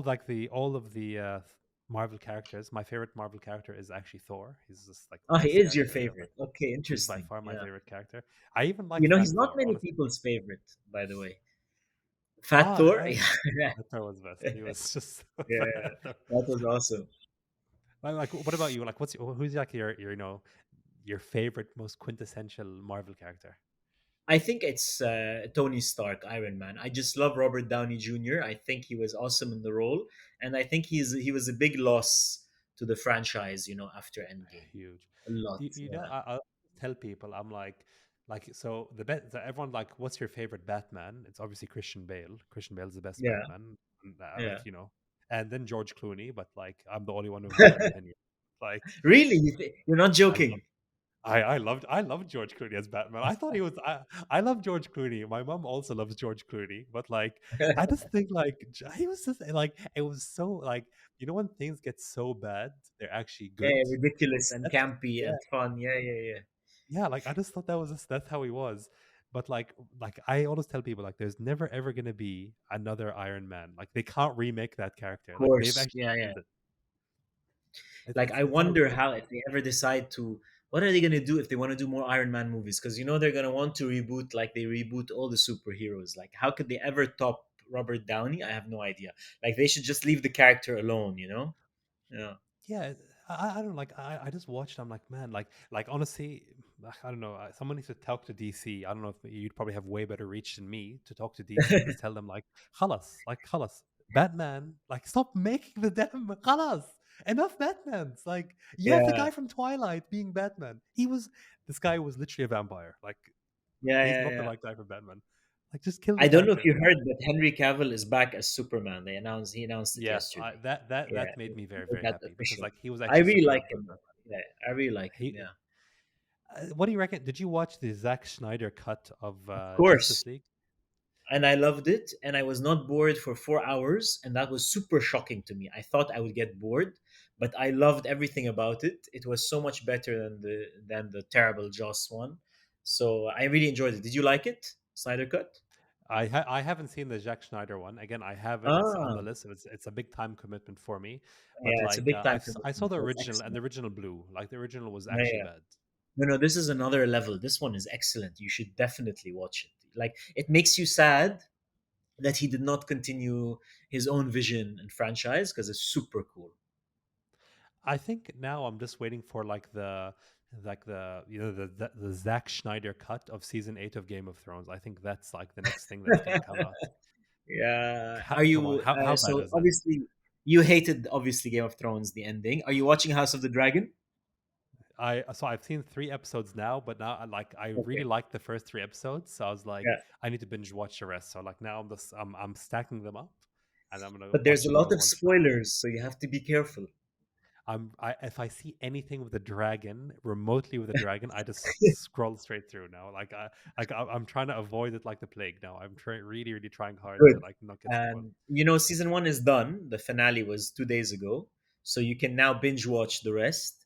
of the Marvel characters, my favorite Marvel character is actually Thor. He's just like the Oh, he best is your character ever. favorite. Okay. He's by Interesting. far my Yeah. favorite character. I even like Fat He's not Thor, many honestly. people's favorite, by the way. Fat Thor. I Yeah. Fat Thor was best. He was just so Yeah. Fat Thor. That was awesome. What about you? Like, who's like your your favorite, most quintessential Marvel character? I think it's Tony Stark, Iron Man. I just love Robert Downey Jr. I think he was awesome in the role, and I think he was a big loss to the franchise. After Endgame, Huge. a lot. You know, Yeah, I tell people, I'm like, so so everyone like, what's your favorite Batman? It's obviously Christian Bale. Christian Bale's the best yeah, Batman. And, yeah. like, and then George Clooney. But like, I'm the only one with a different opinion. Like, Really, you're not I love. joking? I loved George Clooney as Batman. I thought he was I love George Clooney. My mom also loves George Clooney, but like I just think like he was just like it was so like when things get so bad, they're actually good. Yeah, ridiculous and That's campy yeah, and fun. Yeah, yeah, yeah. yeah. Like I just thought that's how he was. But like I always tell people like there's never ever gonna be another Iron Man. Like they can't remake that character. Of Like they've course. actually Yeah, yeah. killed it. Like, I It's wonder unreal. how, if they ever decide to, what are they gonna do if they want to do more Iron Man movies? Because they're gonna want to reboot, like they reboot all the superheroes. Like, how could they ever top Robert Downey? I have no idea. Like, they should just leave the character alone. Yeah. Yeah, I don't like I just watched. I'm like, man, like honestly, I don't know. Someone needs to talk to DC. I don't know if you'd probably have way better reach than me to talk to DC and just tell them like, khalas, Batman, like stop making the damn khalas. Enough Batmans. Like you have the Yeah, guy from Twilight being Batman. This guy was literally a vampire. Like yeah, he's yeah, not the yeah. right guy for Batman. Like just kill the I don't know if character. you heard, but Henry Cavill is back as Superman. He announced it Yes, yesterday. that Yeah, made me very made very that happy because official. like he was I actually really super like good him. at Yeah, I really like him. He Yeah, what do you reckon? Did you watch the Zack Snyder cut of of Justice course. League? And I loved it, and I was not bored for 4 hours, and that was super shocking to me. I thought I would get bored, but I loved everything about it. It was so much better than the terrible Joss one. So I really enjoyed it. Did you like it, Snyder Cut? I haven't seen the Zack Snyder one. Again, I have it. It's on Ah, the list. It's a big time commitment for me. But yeah, it's a like big time I saw commitment, the so it's original and the excellent. original blew. Like the original was Yeah, actually yeah. bad. No, no, this is another level. This one is excellent. You should definitely watch it. Like, it makes you sad that he did not continue his own vision and franchise, because it's super cool. I think now I'm just waiting for the the Zack Schneider cut of season 8 of Game of Thrones. I think that's like the next thing that's gonna come out. Yeah. How, Are come on, you how bad so is that? obviously you hated, obviously, Game of Thrones, the ending. Are you watching House of the Dragon? I've seen 3 episodes now, but now I really Okay. liked the first 3 episodes, so I was like, Yeah. I need to binge watch the rest. So like now I'm stacking them up, and I'm gonna But there's watch a them lot one of one shot. spoilers, so you have to be careful. If I see anything with a dragon, remotely with a dragon, I just scroll straight through now. I'm trying to avoid it like the plague now. I'm really really trying hard to Good. like not get spoiled. And season one is done. The finale was 2 days ago, so you can now binge watch the rest.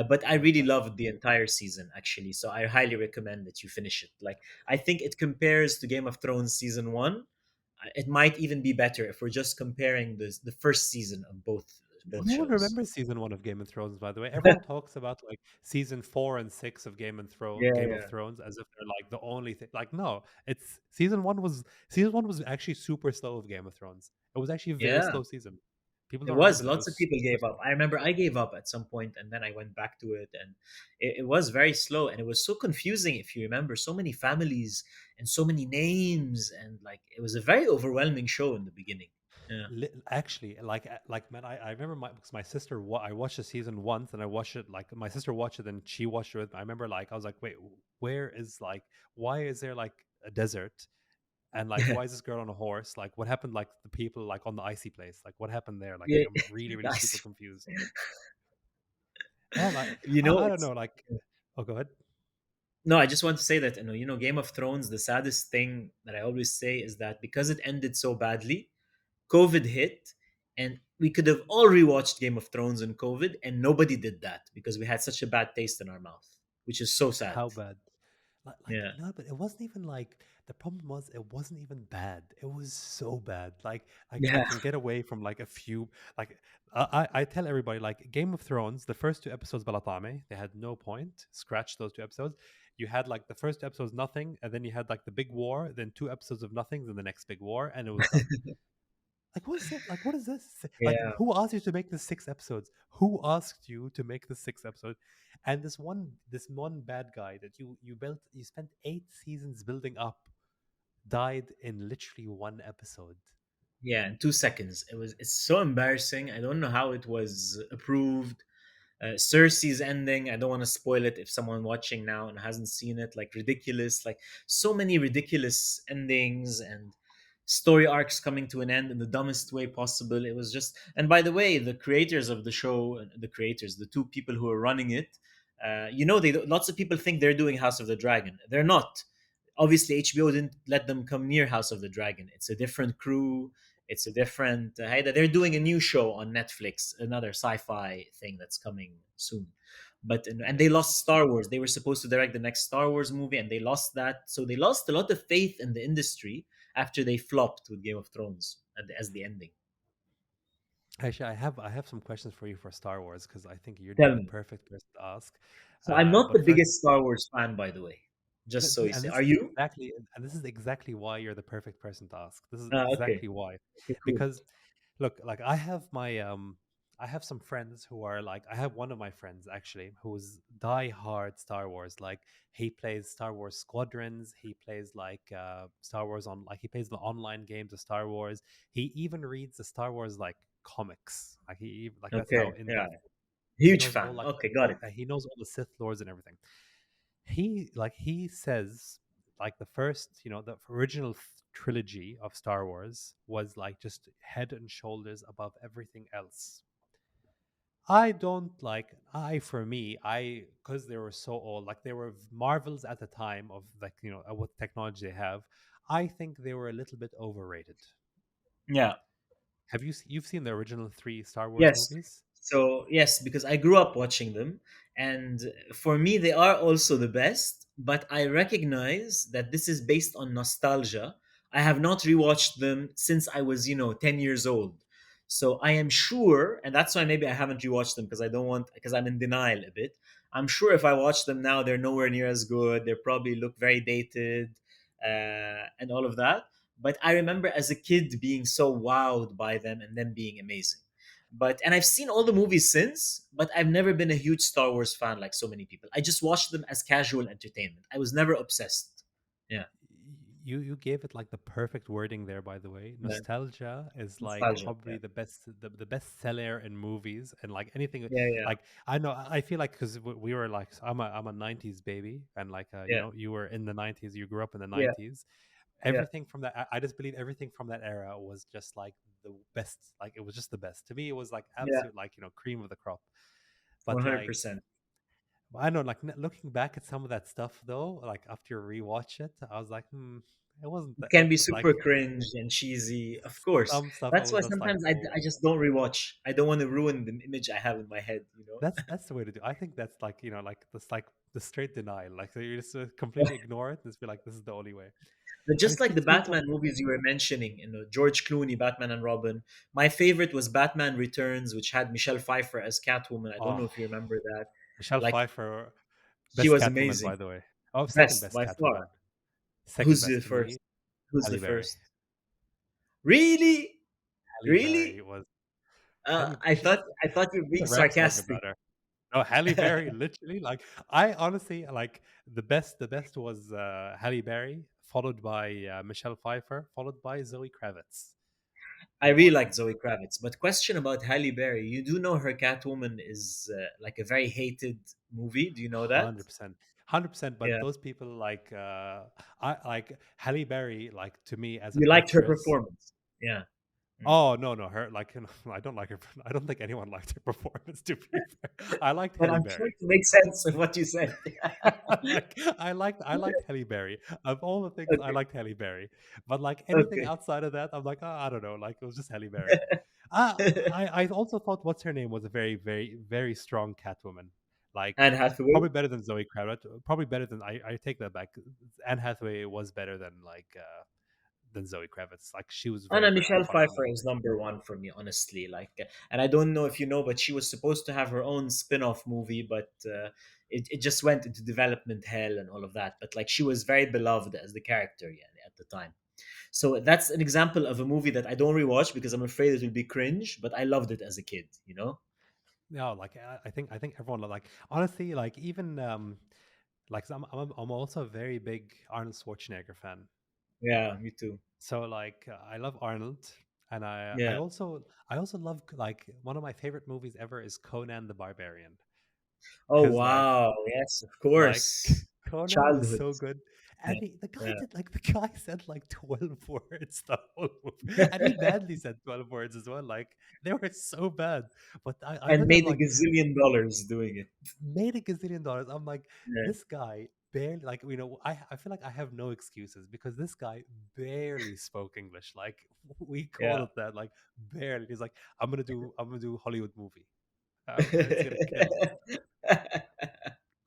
But I really Fantastic. loved the entire season, actually. So I highly recommend that you finish it. Like, I think it compares to Game of Thrones season one. It might even be better if we're just comparing the first season of both No one shows. remembers season 1 of Game of Thrones, by the way. Everyone talks about like season 4 and 6 of Yeah, Game of yeah, Thrones as if they're like the only thing. Like, no, it's season 1 was actually super slow of Game of Thrones. It was actually a very yeah. slow season. People It don't remember was. that. It Lots was of people super gave up. slow. I remember I gave up at some point, and then I went back to it, and it was very slow, and it was so confusing. If you remember, so many families and so many names, and like, it was a very overwhelming show in the beginning. Yeah. Actually, like man, I remember because my sister I watched the season once and I watched it like my sister watched it and she watched it with me. I remember like I was like, wait, where is like why is there like a desert and like why is this girl on a horse? Like what happened like the people like on the icy place? Like what happened there? Like Yeah. I'm really really super Nice. confused. Yeah, like I don't It's know like oh go ahead. no. I just want to say that, Game of Thrones. The saddest thing that I always say is that, because it ended so badly, COVID hit, and we could have all rewatched Game of Thrones in COVID, and nobody did that because we had such a bad taste in our mouth, which is so sad. How bad? Yeah. No, but it wasn't even like the problem was it wasn't even bad. It was so bad. Like I Yeah. can get away from like a few like I tell everybody like Game of Thrones, the first 2 episodes Balatame, they had no point. Scratch those 2 episodes. You had like the first 2 episodes nothing, and then you had like the big war, then 2 episodes of nothing, then the next big war, and it was done. Like what's it? Like what is this? Like Yeah, who asked you to make this 6 episodes? Who asked you to make this 6 episode? And this one bad guy that you spent 8 seasons building up died in literally one episode. yeah, in 2 seconds. It's so embarrassing. I don't know how it was approved. Cersei's ending, I don't want to spoil it if someone watching now and hasn't seen it. Like ridiculous, like so many ridiculous endings and story arcs coming to an end in the dumbest way possible. It was just, and by the way, the creators of the show, the creators, the two people who are running it, they lots of people think they're doing House of the Dragon. They're not. Obviously, HBO didn't let them come near House of the Dragon. It's a different crew. It's a different. Hey, they're doing a new show on Netflix, another sci-fi thing that's coming soon. But and they lost Star Wars. They were supposed to direct the next Star Wars movie, and they lost that. So they lost a lot of faith in the industry after they flopped with Game of Thrones as the ending. Actually, I have some questions for you for Star Wars because I think you'd be Tell the me. perfect person to ask. So I'm not the But first, biggest Star Wars fan, by the way. Just so see, you and say, this are is you? exactly why you're the perfect person to ask. This is Okay. exactly why, Okay. Cool. because look, like I have some friends who are like, I have one of my friends actually who's die hard Star Wars. Like he plays Star Wars Squadrons. He plays like Star Wars on like he plays the online games of Star Wars. He even reads the Star Wars like comics. Like like that's how Okay. in Yeah. depth he Huge knows all fan. like Okay. Got it. he knows all the Sith lords and everything. He says like the first, the original trilogy of Star Wars was like just head and shoulders above everything else. I don't like I for me I because they were so old, like they were marvels at the time of like what technology they have. I think they were a little bit overrated. Yeah. You've seen the original three Star Wars Yes. movies? So, yes, because I grew up watching them. And for me, they are also the best. But I recognize that this is based on nostalgia. I have not rewatched them since I was, 10 years old. So I am sure, and that's why maybe I haven't rewatched them because I don't want, because I'm in denial a bit. I'm sure if I watch them now, they're nowhere near as good. They probably look very dated and all of that. But I remember as a kid being so wowed by them and them being amazing. And I've seen all the movies since, but I've never been a huge Star Wars fan like so many people. I just watched them as casual entertainment. I was never obsessed. Yeah, You gave it like the perfect wording there, by the way. yeah. Nostalgia is like Nostalgia. Yeah, probably the best seller in movies and like anything. yeah, yeah, Like I know I feel like because we were like I'm a '90s baby, and like yeah, you were in the '90s, you grew up in the yeah, '90s. yeah, Everything from that, I just believe everything from that era was just like the best. Like it was just the best to me. It was like yeah. absolute like cream of the crop. One But hundred like percent. I don't know, like looking back at some of that stuff though, like after you rewatch it, I was like, it wasn't It that can be like super cringe and cheesy, of course. some stuff. I That's was why just like, sometimes I oh, just don't rewatch. I don't want to ruin the image I have in my head. that's the way to do. I think that's like like that's like the straight denial. Like so you just completely ignore it and just be like, this is the only way. But And just it like the speaks of Batman movies you were mentioning, George Clooney, Batman and Robin. My favorite was Batman Returns, which had Michelle Pfeiffer as Catwoman. I don't know oh, if you remember that. Michelle Like Pfeiffer, she best was Catwoman amazing, by the way. Oh, second best best by far. Catwoman. Second Who's the best to me, first? Who's the Halle Berry. first? Really, Halle Berry really? was Halle. I thought you were She's being a rap song sarcastic. about her. No, Halle Berry, literally. Like I honestly like the best was Halle Berry, followed by Michelle Pfeiffer, followed by Zoe Kravitz I in really order. liked Zoe Kravitz, but question about Halle Berry. You do know her Catwoman is like a very hated movie. Do you know that? 100%. 100%. But Yeah, those people like I like Halle Berry, like to me as an you liked her actress. performance. Yeah. Mm. Oh no, no, her like I don't like her. I don't think anyone liked her performance. To be fair, I liked But Halle I'm trying Berry. to make sense of what you said. Like I liked Halle Berry. Of all the things, I Okay. liked Halle Berry. But like anything Okay. outside of that, I'm like, oh, I don't know. Like it was just Halle Berry. I also thought what's her name was a very very very strong Catwoman. Like Anne Hathaway. probably better than Zoe Kravitz. Probably better than I take that back. Anne Hathaway was better than Zoe Kravitz. Like she was very Anna very Michelle iconic. Pfeiffer is number one for me, honestly. And I don't know if you know, but she was supposed to have her own spin-off movie, but it just went into development hell and all of that. But like, she was very beloved as the character, yeah, at the time. So that's an example of a movie that I don't rewatch because I'm afraid it will be cringe, but I loved it as a kid, you know? No, like I think everyone like honestly like even like I'm also a very big Arnold Schwarzenegger fan. Yeah, me too. So like I love Arnold, and I I Yeah. also I also love like one of my favorite movies ever is Conan the Barbarian, Oh because wow, yes, of like course. Conan was Childhood. so good, Yeah, and the guy yeah. did like the guy said like 12 words the whole movie, and he badly said 12 words as well. Like they were so bad, but I And remember I'm made a like gazillion dollars doing it. made a gazillion dollars. I'm like, Yeah, this guy barely, like, I feel like I have no excuses because this guy barely spoke English. Like, we call yeah. it that, like, barely. He's like, I'm gonna do Hollywood movie. It's gonna kill.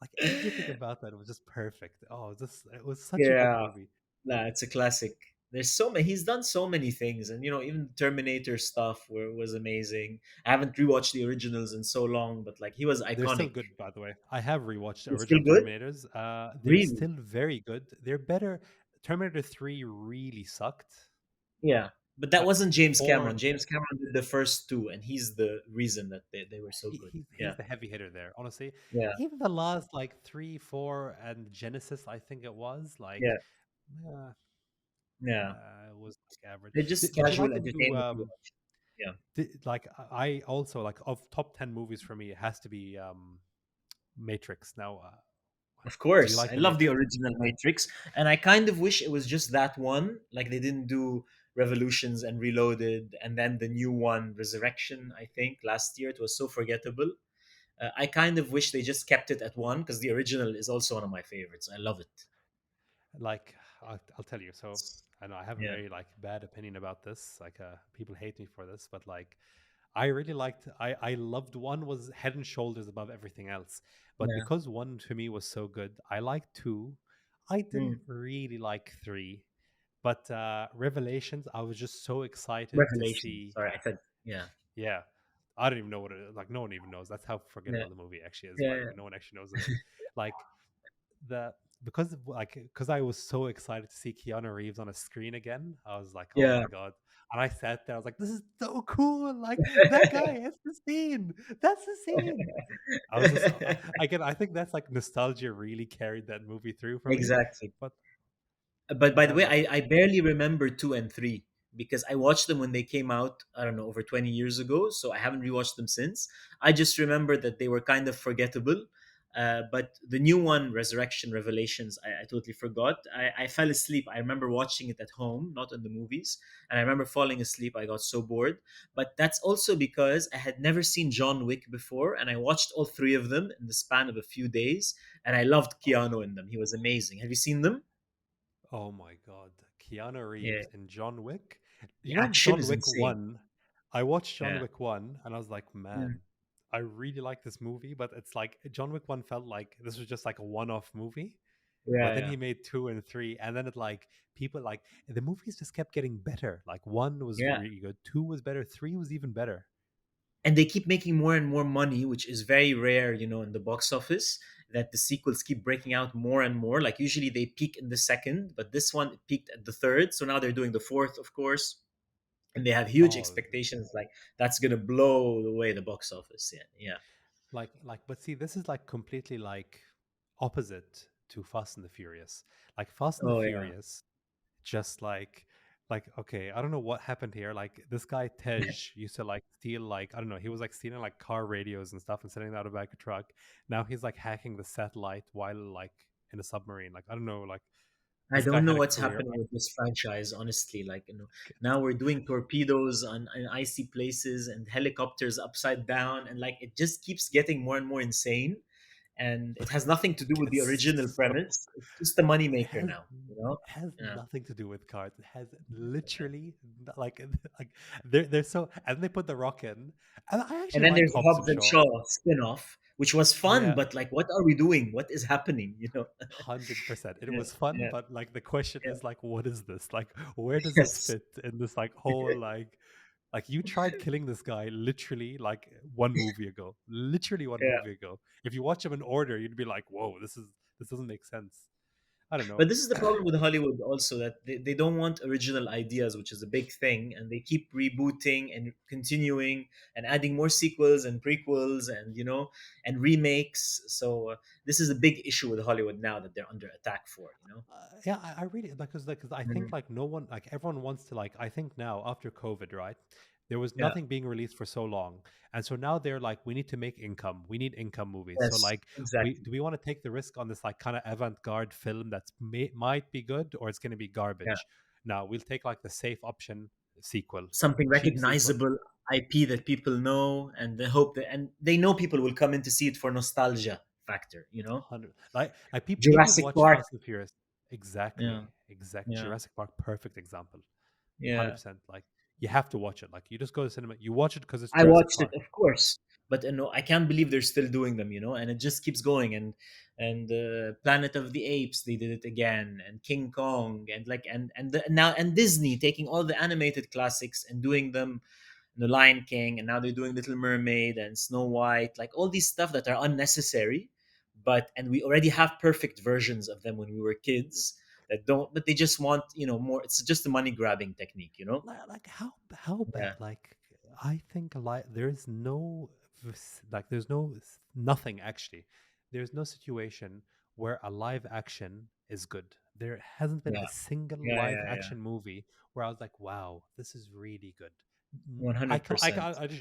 Like everything about that was just perfect. Oh, it was such a good Yeah. movie. Nah, it's a classic. There's so many. He's done so many things, and even Terminator stuff was amazing. I haven't rewatched the originals in so long, but like he was They're still iconic. good, by the way. I have rewatched the It's still original good, Terminators. They're really. still very good. They're better. Terminator 3 really sucked. Yeah, but that Uh, wasn't James Cameron. 4 James Cameron did the first two, and he's the reason that they were so good. he's Yeah, the heavy hitter there, honestly. yeah, Even the last like 3, 4, and Genesis, I think it was like, yeah, uh, yeah. it was like average. They're just Did you casual like them to entertainment to watch. Yeah, like I also like of top 10 movies for me, it has to be Matrix. Now, of do you course. like I the love the Matrix? original Matrix, and I kind of wish it was just that one. Like they didn't do Revolutions and Reloaded, and then the new one, Resurrection. I think last year it was so forgettable. I kind of wish they just kept it at one because the original is also one of my favorites. I love it. Like I'll tell you. So I know I have a Yeah, very like bad opinion about this. Like people hate me for this, but like I really liked. I loved one was head and shoulders above everything else. But yeah. because one to me was so good, I liked two. I didn't Mm. really like three. But Revelations, I was just so excited to Revelation. see. Sorry, I said yeah, Yeah, I don't even know what it is. Like no one even knows. That's how yeah, forgettable the movie actually is. yeah, By the yeah. way, no one actually knows it. Like the because I was so excited to see Keanu Reeves on a screen again. I was like, oh Yeah. my god! And I sat there. I was like, this is so cool. Like that guy. It's the scene. That's the scene. I was just again. I think that's like nostalgia really carried that movie through for me. Exactly. But But by the way, like, I barely remember two and three because I watched them when they came out, I don't know, over 20 years ago. So I haven't rewatched them since. I just remember that they were kind of forgettable. But the new one, Resurrection Revelations, I totally forgot. I fell asleep. I remember watching it at home, not in the movies. And I remember falling asleep. I got so bored. But that's also because I had never seen John Wick before. And I watched all three of them in the span of a few days. And I loved oh, Keanu in them. He was amazing. Have you seen them? oh my god, Keanu Yeah. Reeves in John Wick. The You know action John is Wick insane. 1. I watched John Yeah. Wick 1 and I was like, Mm. man, I really like this movie, but it's like John Wick 1 felt like this was just like a one-off movie. But Yeah, then yeah. he made 2 and 3, and then it like people like the movies just kept getting better. Like 1 was Yeah. really good, 2 was better, 3 was even better. And they keep making more and more money, which is very rare, in the box office, that the sequels keep breaking out more and more. Like usually they peak in the second, but this one peaked at the third. So now they're doing the fourth, of course. And they have huge Oh, expectations like that's gonna blow away the box office. Yeah. Yeah. but see, this is like completely like opposite to Fast and the Furious. Like Fast and the Oh yeah. Furious just like okay, I don't know what happened here. Like this guy Tej used to like steal, like I don't know, he was like stealing like car radios and stuff and sending it out of back a truck. Now he's like hacking the satellite while like in a submarine. Like I don't know, like I this guy don't know had a what's career. happening Like with this franchise, honestly. Like, now we're doing torpedoes on icy places and helicopters upside down, and like it just keeps getting more and more insane. And it has nothing to do with the it's original so premise. It's just a it moneymaker has now, you know? has Yeah. nothing to do with cars. It has literally like like they're so, and they put the rock in, and I And actually then like there's the Hobbs Hobbs and and Shaw. Shaw spin-off, which was fun, Yeah, but like, what are we doing? What is happening? 100%. It Yeah, was fun, yeah, but like the question yeah. is like, what is this? Like, where does this Yes. fit in this like whole like you tried killing this guy literally like one movie ago. Literally one Yeah. movie ago. If you watch them in order, you'd be like, whoa, this doesn't make sense. I don't know. But this is the problem with Hollywood also, that they don't want original ideas, which is a big thing, and they keep rebooting and continuing and adding more sequels and prequels and and remakes. So this is a big issue with Hollywood now that they're under attack for. Yeah, I really because I think Mhm. like no one like everyone wants to like I think now after COVID, right? There was Yeah. nothing being released for so long, and so now they're like, we need to make income. We need income movies. So Yes. like, we Exactly. do we want to take the risk on this like kind of avant-garde film that's might be good or it's going to be Yeah. garbage? Now we'll take like the safe option, sequel, Something cheap sequel. recognizable, IP that people know, and they hope that, and they know people will come in to see it for nostalgia factor. 100 like people Jurassic watch Park. Fast and Furious. Exactly, Yeah. exact Yeah. Jurassic Park, perfect example. Yeah. 100%. Like, you have to watch it. Like, you just go to cinema, you watch it because it's I Jurassic watched it, Park. of course, but no, I can't believe they're still doing them. And it just keeps going. And Planet of the Apes, they did it again, and King Kong, and like now and Disney taking all the animated classics and doing them. The Lion King, and now they're doing Little Mermaid and Snow White, like all these stuff that are unnecessary, and we already have perfect versions of them when we were kids that don't, but they just want more. It's just a money grabbing technique. Like how bad? Yeah, Like, I think like there's no like there's no nothing actually. There's no situation where a live action is good. There hasn't been yeah, a single yeah, live yeah, yeah. action movie where I was like, wow, this is really good. One hundred percent.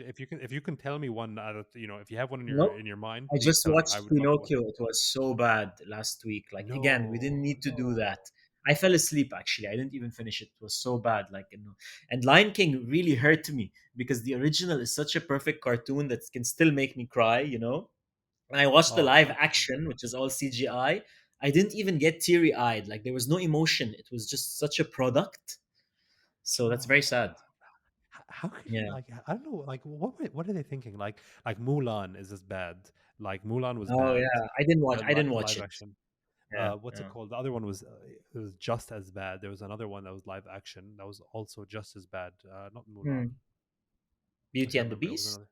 If you can tell me one, if you have one Nope. in your mind, I please just tell me. I watched would love to watch. Pinocchio. It was so bad last week. Like again, we didn't No, need to do that. no. I fell asleep actually. I didn't even finish it. It was so bad. And Lion King really hurt me because the original is such a perfect cartoon that can still make me cry. And I watched the Oh, live action, which is all CGI. I didn't even get teary eyed. Like there was no emotion. It was just such a product. So that's very oh. sad. How could you Yeah. like? I don't know. Like, what are they thinking? Like Mulan is just bad. Like Mulan was Oh bad. yeah. I didn't watch. I didn't watch Live it. action. Yeah. What's it Yeah. called? The other one was it was just as bad. There was another one that was live action that was also just as bad. Not Mulan. Hmm. I Beauty can't and the remember. It was Beast. another.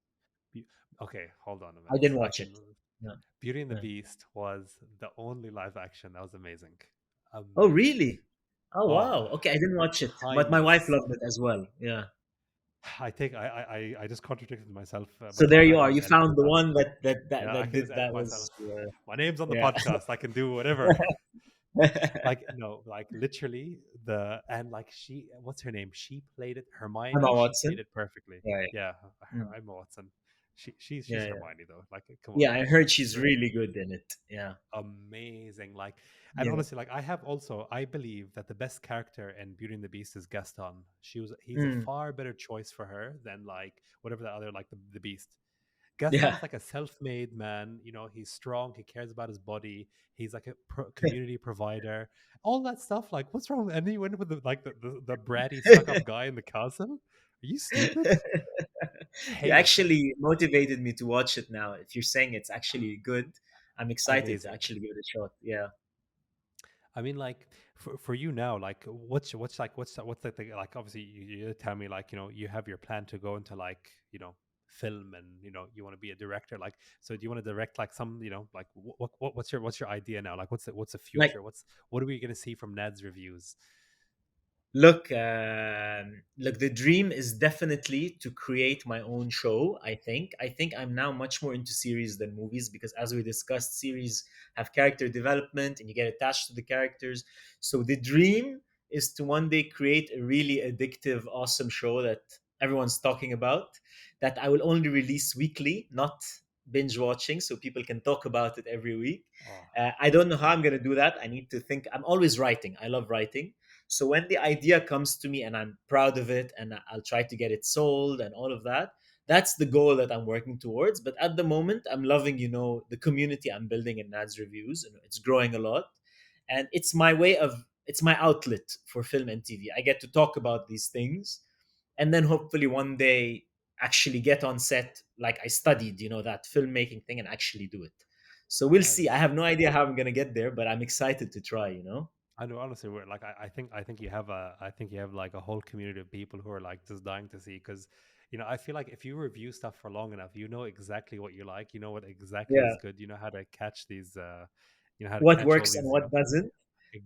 Be- Okay, hold on a I minute. didn't I watch can. it. Yeah. Beauty and the Yeah. Beast was the only live action that was amazing. Oh, Amazing. really? Oh, Oh, wow. Okay, I didn't watch it, but my wife timeless. loved it as well. Yeah. I just contradicted myself, So but there like you I are. can You just edit found this the out. one Yeah, I can just edit that myself. was. My name's on the Yeah. podcast. I can do whatever. Like, no, like literally and like what's her name? She played it. Emma Hermione. She played Watson. it perfectly. Yeah. Yeah, Mm. Emma Watson. She's Yeah. Yeah. Hermione though. Like, come on, Yeah. like I heard she's she's really good in it. Yeah. amazing. Like, and Yeah. honestly, like I believe that the best character in Beauty and the Beast is Gaston. He's a Mm. far better choice for her than like whatever the other like the Beast. Yeah. Gaston's like a self-made man. He's strong. He cares about his body. He's like a community provider. All that stuff. Like, what's wrong? And he went with the bratty stuck-up guy in the castle. Are you stupid? You Hate it. actually motivated me to watch it now. If you're saying it's actually good, I'm excited to Amazing. actually give it a shot. Yeah. I mean, like for you now, like what's like the like obviously you tell me like you have your plan to go into like film and you want to be a director. Like, so do you want to direct like some like what's your idea now? Like, what's the Like future? What are we gonna see from Nad's reviews? Look, the dream is definitely to create my own show. I think I'm now much more into series than movies, because as we discussed, series have character development and you get attached to the characters. So the dream is to one day create a really addictive, awesome show that everyone's talking about, that I will only release weekly, not binge watching, so people can talk about it every week. Oh, I don't know how I'm going to do that. I need to think. I'm always writing. I love writing. So when the idea comes to me and I'm proud of it and I'll try to get it sold and all of that, that's the goal that I'm working towards. But at the moment, I'm loving, the community I'm building in Nads Reviews. And it's growing a lot. And it's my outlet for film and TV. I get to talk about these things and then hopefully one day actually get on set like I studied, that filmmaking thing, and actually do it. So we'll that see. I is. have no idea how I'm going to get there, but I'm excited to try. I know, honestly, we're like, I think you have like a whole community of people who are like just dying to see because, I feel like if you review stuff for long enough, you know exactly what you like, you know what exactly Yeah. is good, you know how to catch these, how to What catch all works and these, what doesn't.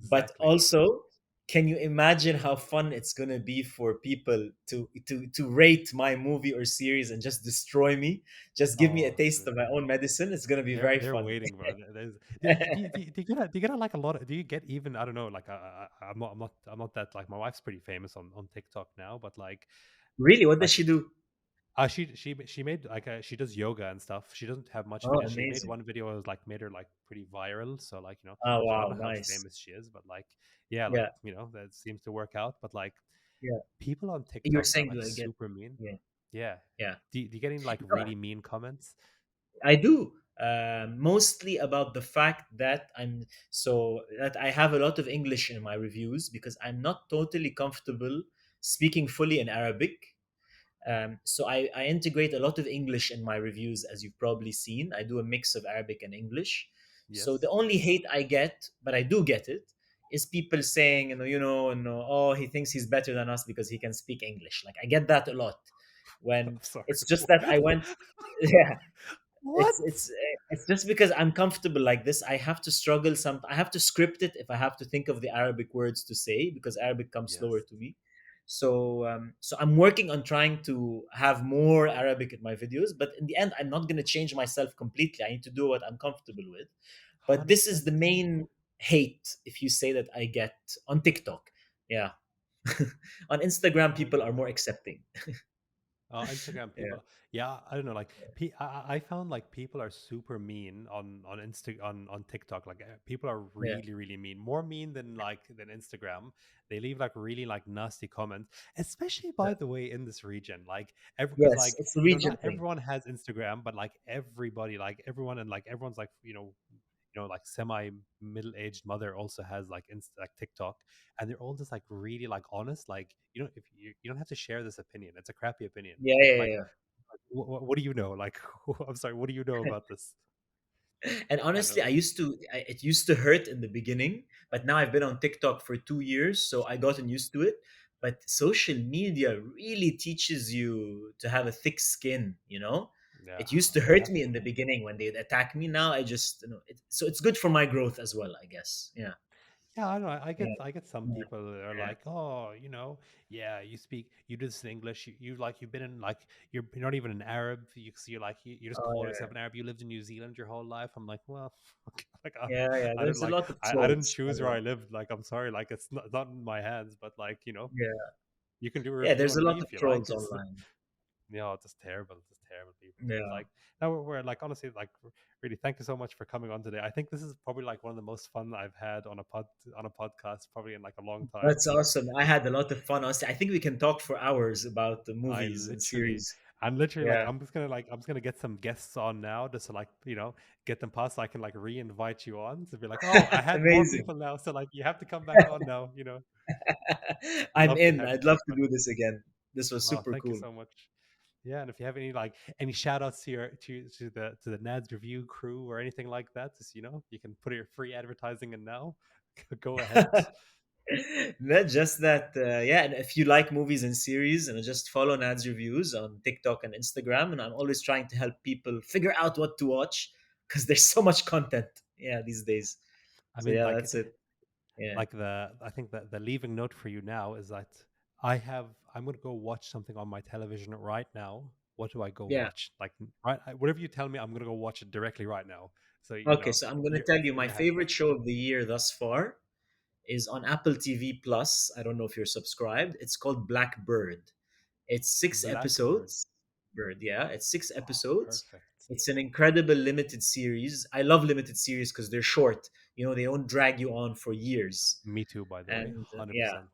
But exactly. also, can you imagine how fun it's gonna be for people to rate my movie or series and just destroy me? Just give me a Oh, taste dude. of my own medicine. It's gonna be very They're fun. waiting, bro. Do you get like a lot of, do you get even, I don't know, like I'm not that, like, my wife's pretty famous on TikTok now, but Really? What does like she do? she made like she does yoga and stuff. She doesn't have much Oh, videos. She made amazing. one video that was like made her like pretty viral. So like, Oh, so I don't wow, know how nice. famous she is, but like, yeah, like, Yeah, that seems to work out. But like, yeah. people on You're TikTok are saying like do I get? super mean. Yeah, Yeah. yeah. Do you get any like No, really mean comments? I do. Mostly about the fact that I have a lot of English in my reviews because I'm not totally comfortable speaking fully in Arabic. So I integrate a lot of English in my reviews, as you've probably seen. I do a mix of Arabic and English. So the Yes. only hate I get, but I do get it, is people saying, oh, he thinks he's better than us because he can speak English. Like I get that a lot. I'm When sorry. it's just that I went, yeah, What? it's just because I'm comfortable like this. I have to struggle some. I have to script it if I have to think of the Arabic words to say because Arabic comes slower Yes. to me. So I'm working on trying to have more Arabic in my videos, but in the end, I'm not going to change myself completely. I need to do what I'm comfortable with. But this is 100%. the main hate, if you say that I get on TikTok. Yeah, on Instagram, people are more accepting. Instagram Yeah, people, yeah, I don't know. Like, I found like people are super mean on TikTok. Like, people are yeah, really really mean, more mean than Instagram. They leave like really like nasty comments, especially yeah. by the way in this region. Like, because Yes, like it's the region not thing. everyone has Instagram, but like everybody, like everyone, and like everyone's like like semi middle aged mother also has like like TikTok, and they're all just like really like honest. Like, if you don't have to share this opinion, it's a crappy opinion. Yeah, yeah, Like, yeah. what do you know? Like, I'm sorry, what do you know about this? And I don't honestly, know. it used to hurt in the beginning, but now I've been on TikTok for 2 years, so I gotten used to it. But social media really teaches you to have a thick skin, you know? Yeah, It used to hurt me in the definitely. beginning when they'd attack me. Now I just, so it's good for my growth as well, I guess. Yeah. Yeah, I don't know. I get Yeah. I get some Yeah. people that are Yeah. like, oh, yeah, you do this in English. You've been in, like, you're not even an Arab. You're like, you just Oh, call yeah. yourself an Arab. You lived in New Zealand your whole life. I'm like, well, okay, like, Yeah. Yeah. I didn't There's a like lot of I didn't trolls. choose where I lived. Like, I'm sorry. Like, it's not in my hands. But like, Yeah. you can do a Yeah. review There's on a me lot of if you like. trolls It's online. just terrible people. But Yeah. like, now we're like, honestly, like, really, thank you so much for coming on today. I think this is probably like one of the most fun I've had on a podcast probably in like a long time. That's awesome. I had a lot of fun. Honestly, I think we can talk for hours about the I movies and literally, series. I'm literally like, Yeah, I'm just gonna get some guests on now, just to like, get them past, so I can like re-invite you on to be like, oh, I had more amazing. people now, so like you have to come back on now. I'm Love to in. have you I'd love back to on. do this again. This was Oh, super thank you cool. so much. Yeah, and if you have any like any shout outs to your to the Nads review crew or anything like that, just you can put your free advertising in now. Go ahead. Not just that, yeah. And if you like movies and series, and just follow Nads Reviews on TikTok and Instagram. And I'm always trying to help people figure out what to watch because there's so much content. Yeah, these days. I So mean, yeah, that's it. Yeah, I think that the leaving note for you now is that I'm gonna go watch something on my television right now. What do I go yeah. watch? Like, right, whatever you tell me, I'm gonna go watch it directly right now. So Okay, so I'm gonna you're tell you you're my gonna have favorite show of the year thus far is on Apple TV Plus. I don't know if you're subscribed. It's called Blackbird. It's six Blackbird. episodes. Bird, yeah, it's six Oh, episodes. perfect. It's an incredible limited series. I love limited series because they're short. They don't drag you on for years. Me too, by the way, And hundred yeah, percent.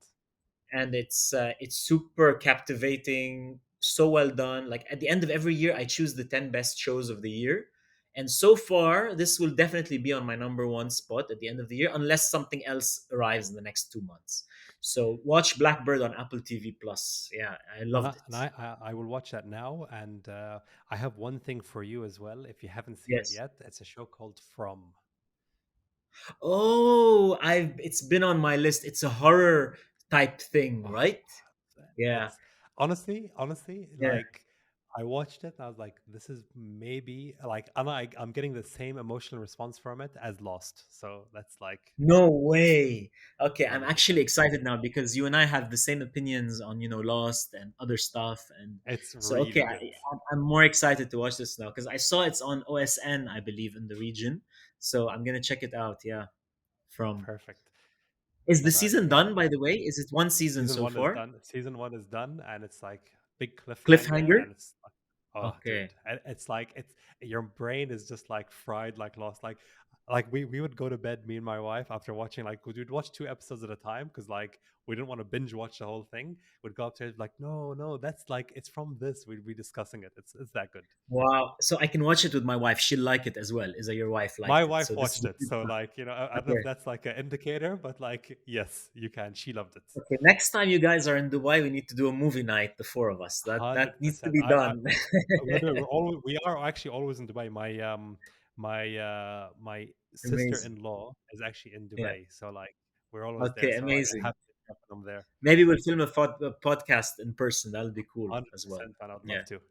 and it's super captivating, so well done. Like at the end of every year, I choose the 10 best shows of the year, and so far this will definitely be on my number one spot at the end of the year, unless something else arrives in the next 2 months. So watch Blackbird on Apple TV Plus. Yeah, I And loved I, it. and I will watch that now. And I have one thing for you as well. If you haven't seen it Yes. yet, it's a show called From. Oh, I've it's been on my list. It's a horror type thing, Oh, right? Yeah. it's honestly, Yeah. like, I watched it and I was like, this is maybe like I'm getting the same emotional response from it as Lost. So that's like No way. Okay, I'm actually 100%. excited now because you and I have the same opinions on, Lost and other stuff, and It's so okay, really good. I'm more excited to watch this now because I saw it's on OSN, I believe, in the region. So I'm gonna check it out. Yeah, from Perfect. is the So season yeah, done, by the way? Is it one season season so one is far? done. Season one is done, and it's like big cliffhanger, Cliffhanger. and it's like, oh, Okay. dude, it's like it's your brain is just like fried, like lost, like we would go to bed, me and my wife, after watching like we'd watch 2 episodes at a time because like we didn't want to binge watch the whole thing. We'd go upstairs like, no, no, that's like it's from this. We'd be discussing it. It's that good. Wow. So I can watch it with my wife. She'll like it as well. Is that your wife My liked it? wife So this is watched a it, good so sign. like I don't know if Okay. that's like an indicator, but like yes, you can. She loved it. Okay. Next time you guys are in Dubai, we need to do a movie night, the four of us. That Hundred needs to percent. be done. We are actually always in Dubai. My Amazing. sister-in-law is actually in Yeah. Dubai, so like we're always there. Okay. So I Amazing. have to them there. Maybe we'll film a podcast in person. That'll be cool Hundred as well. percent, man. I'd Yeah. love to.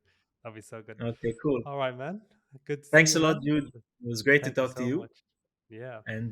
That'd be so good. Okay. Cool. All right, man. Good to see Thanks you, a lot, man. dude. It was great to Thank you talk to so you. much. Yeah. And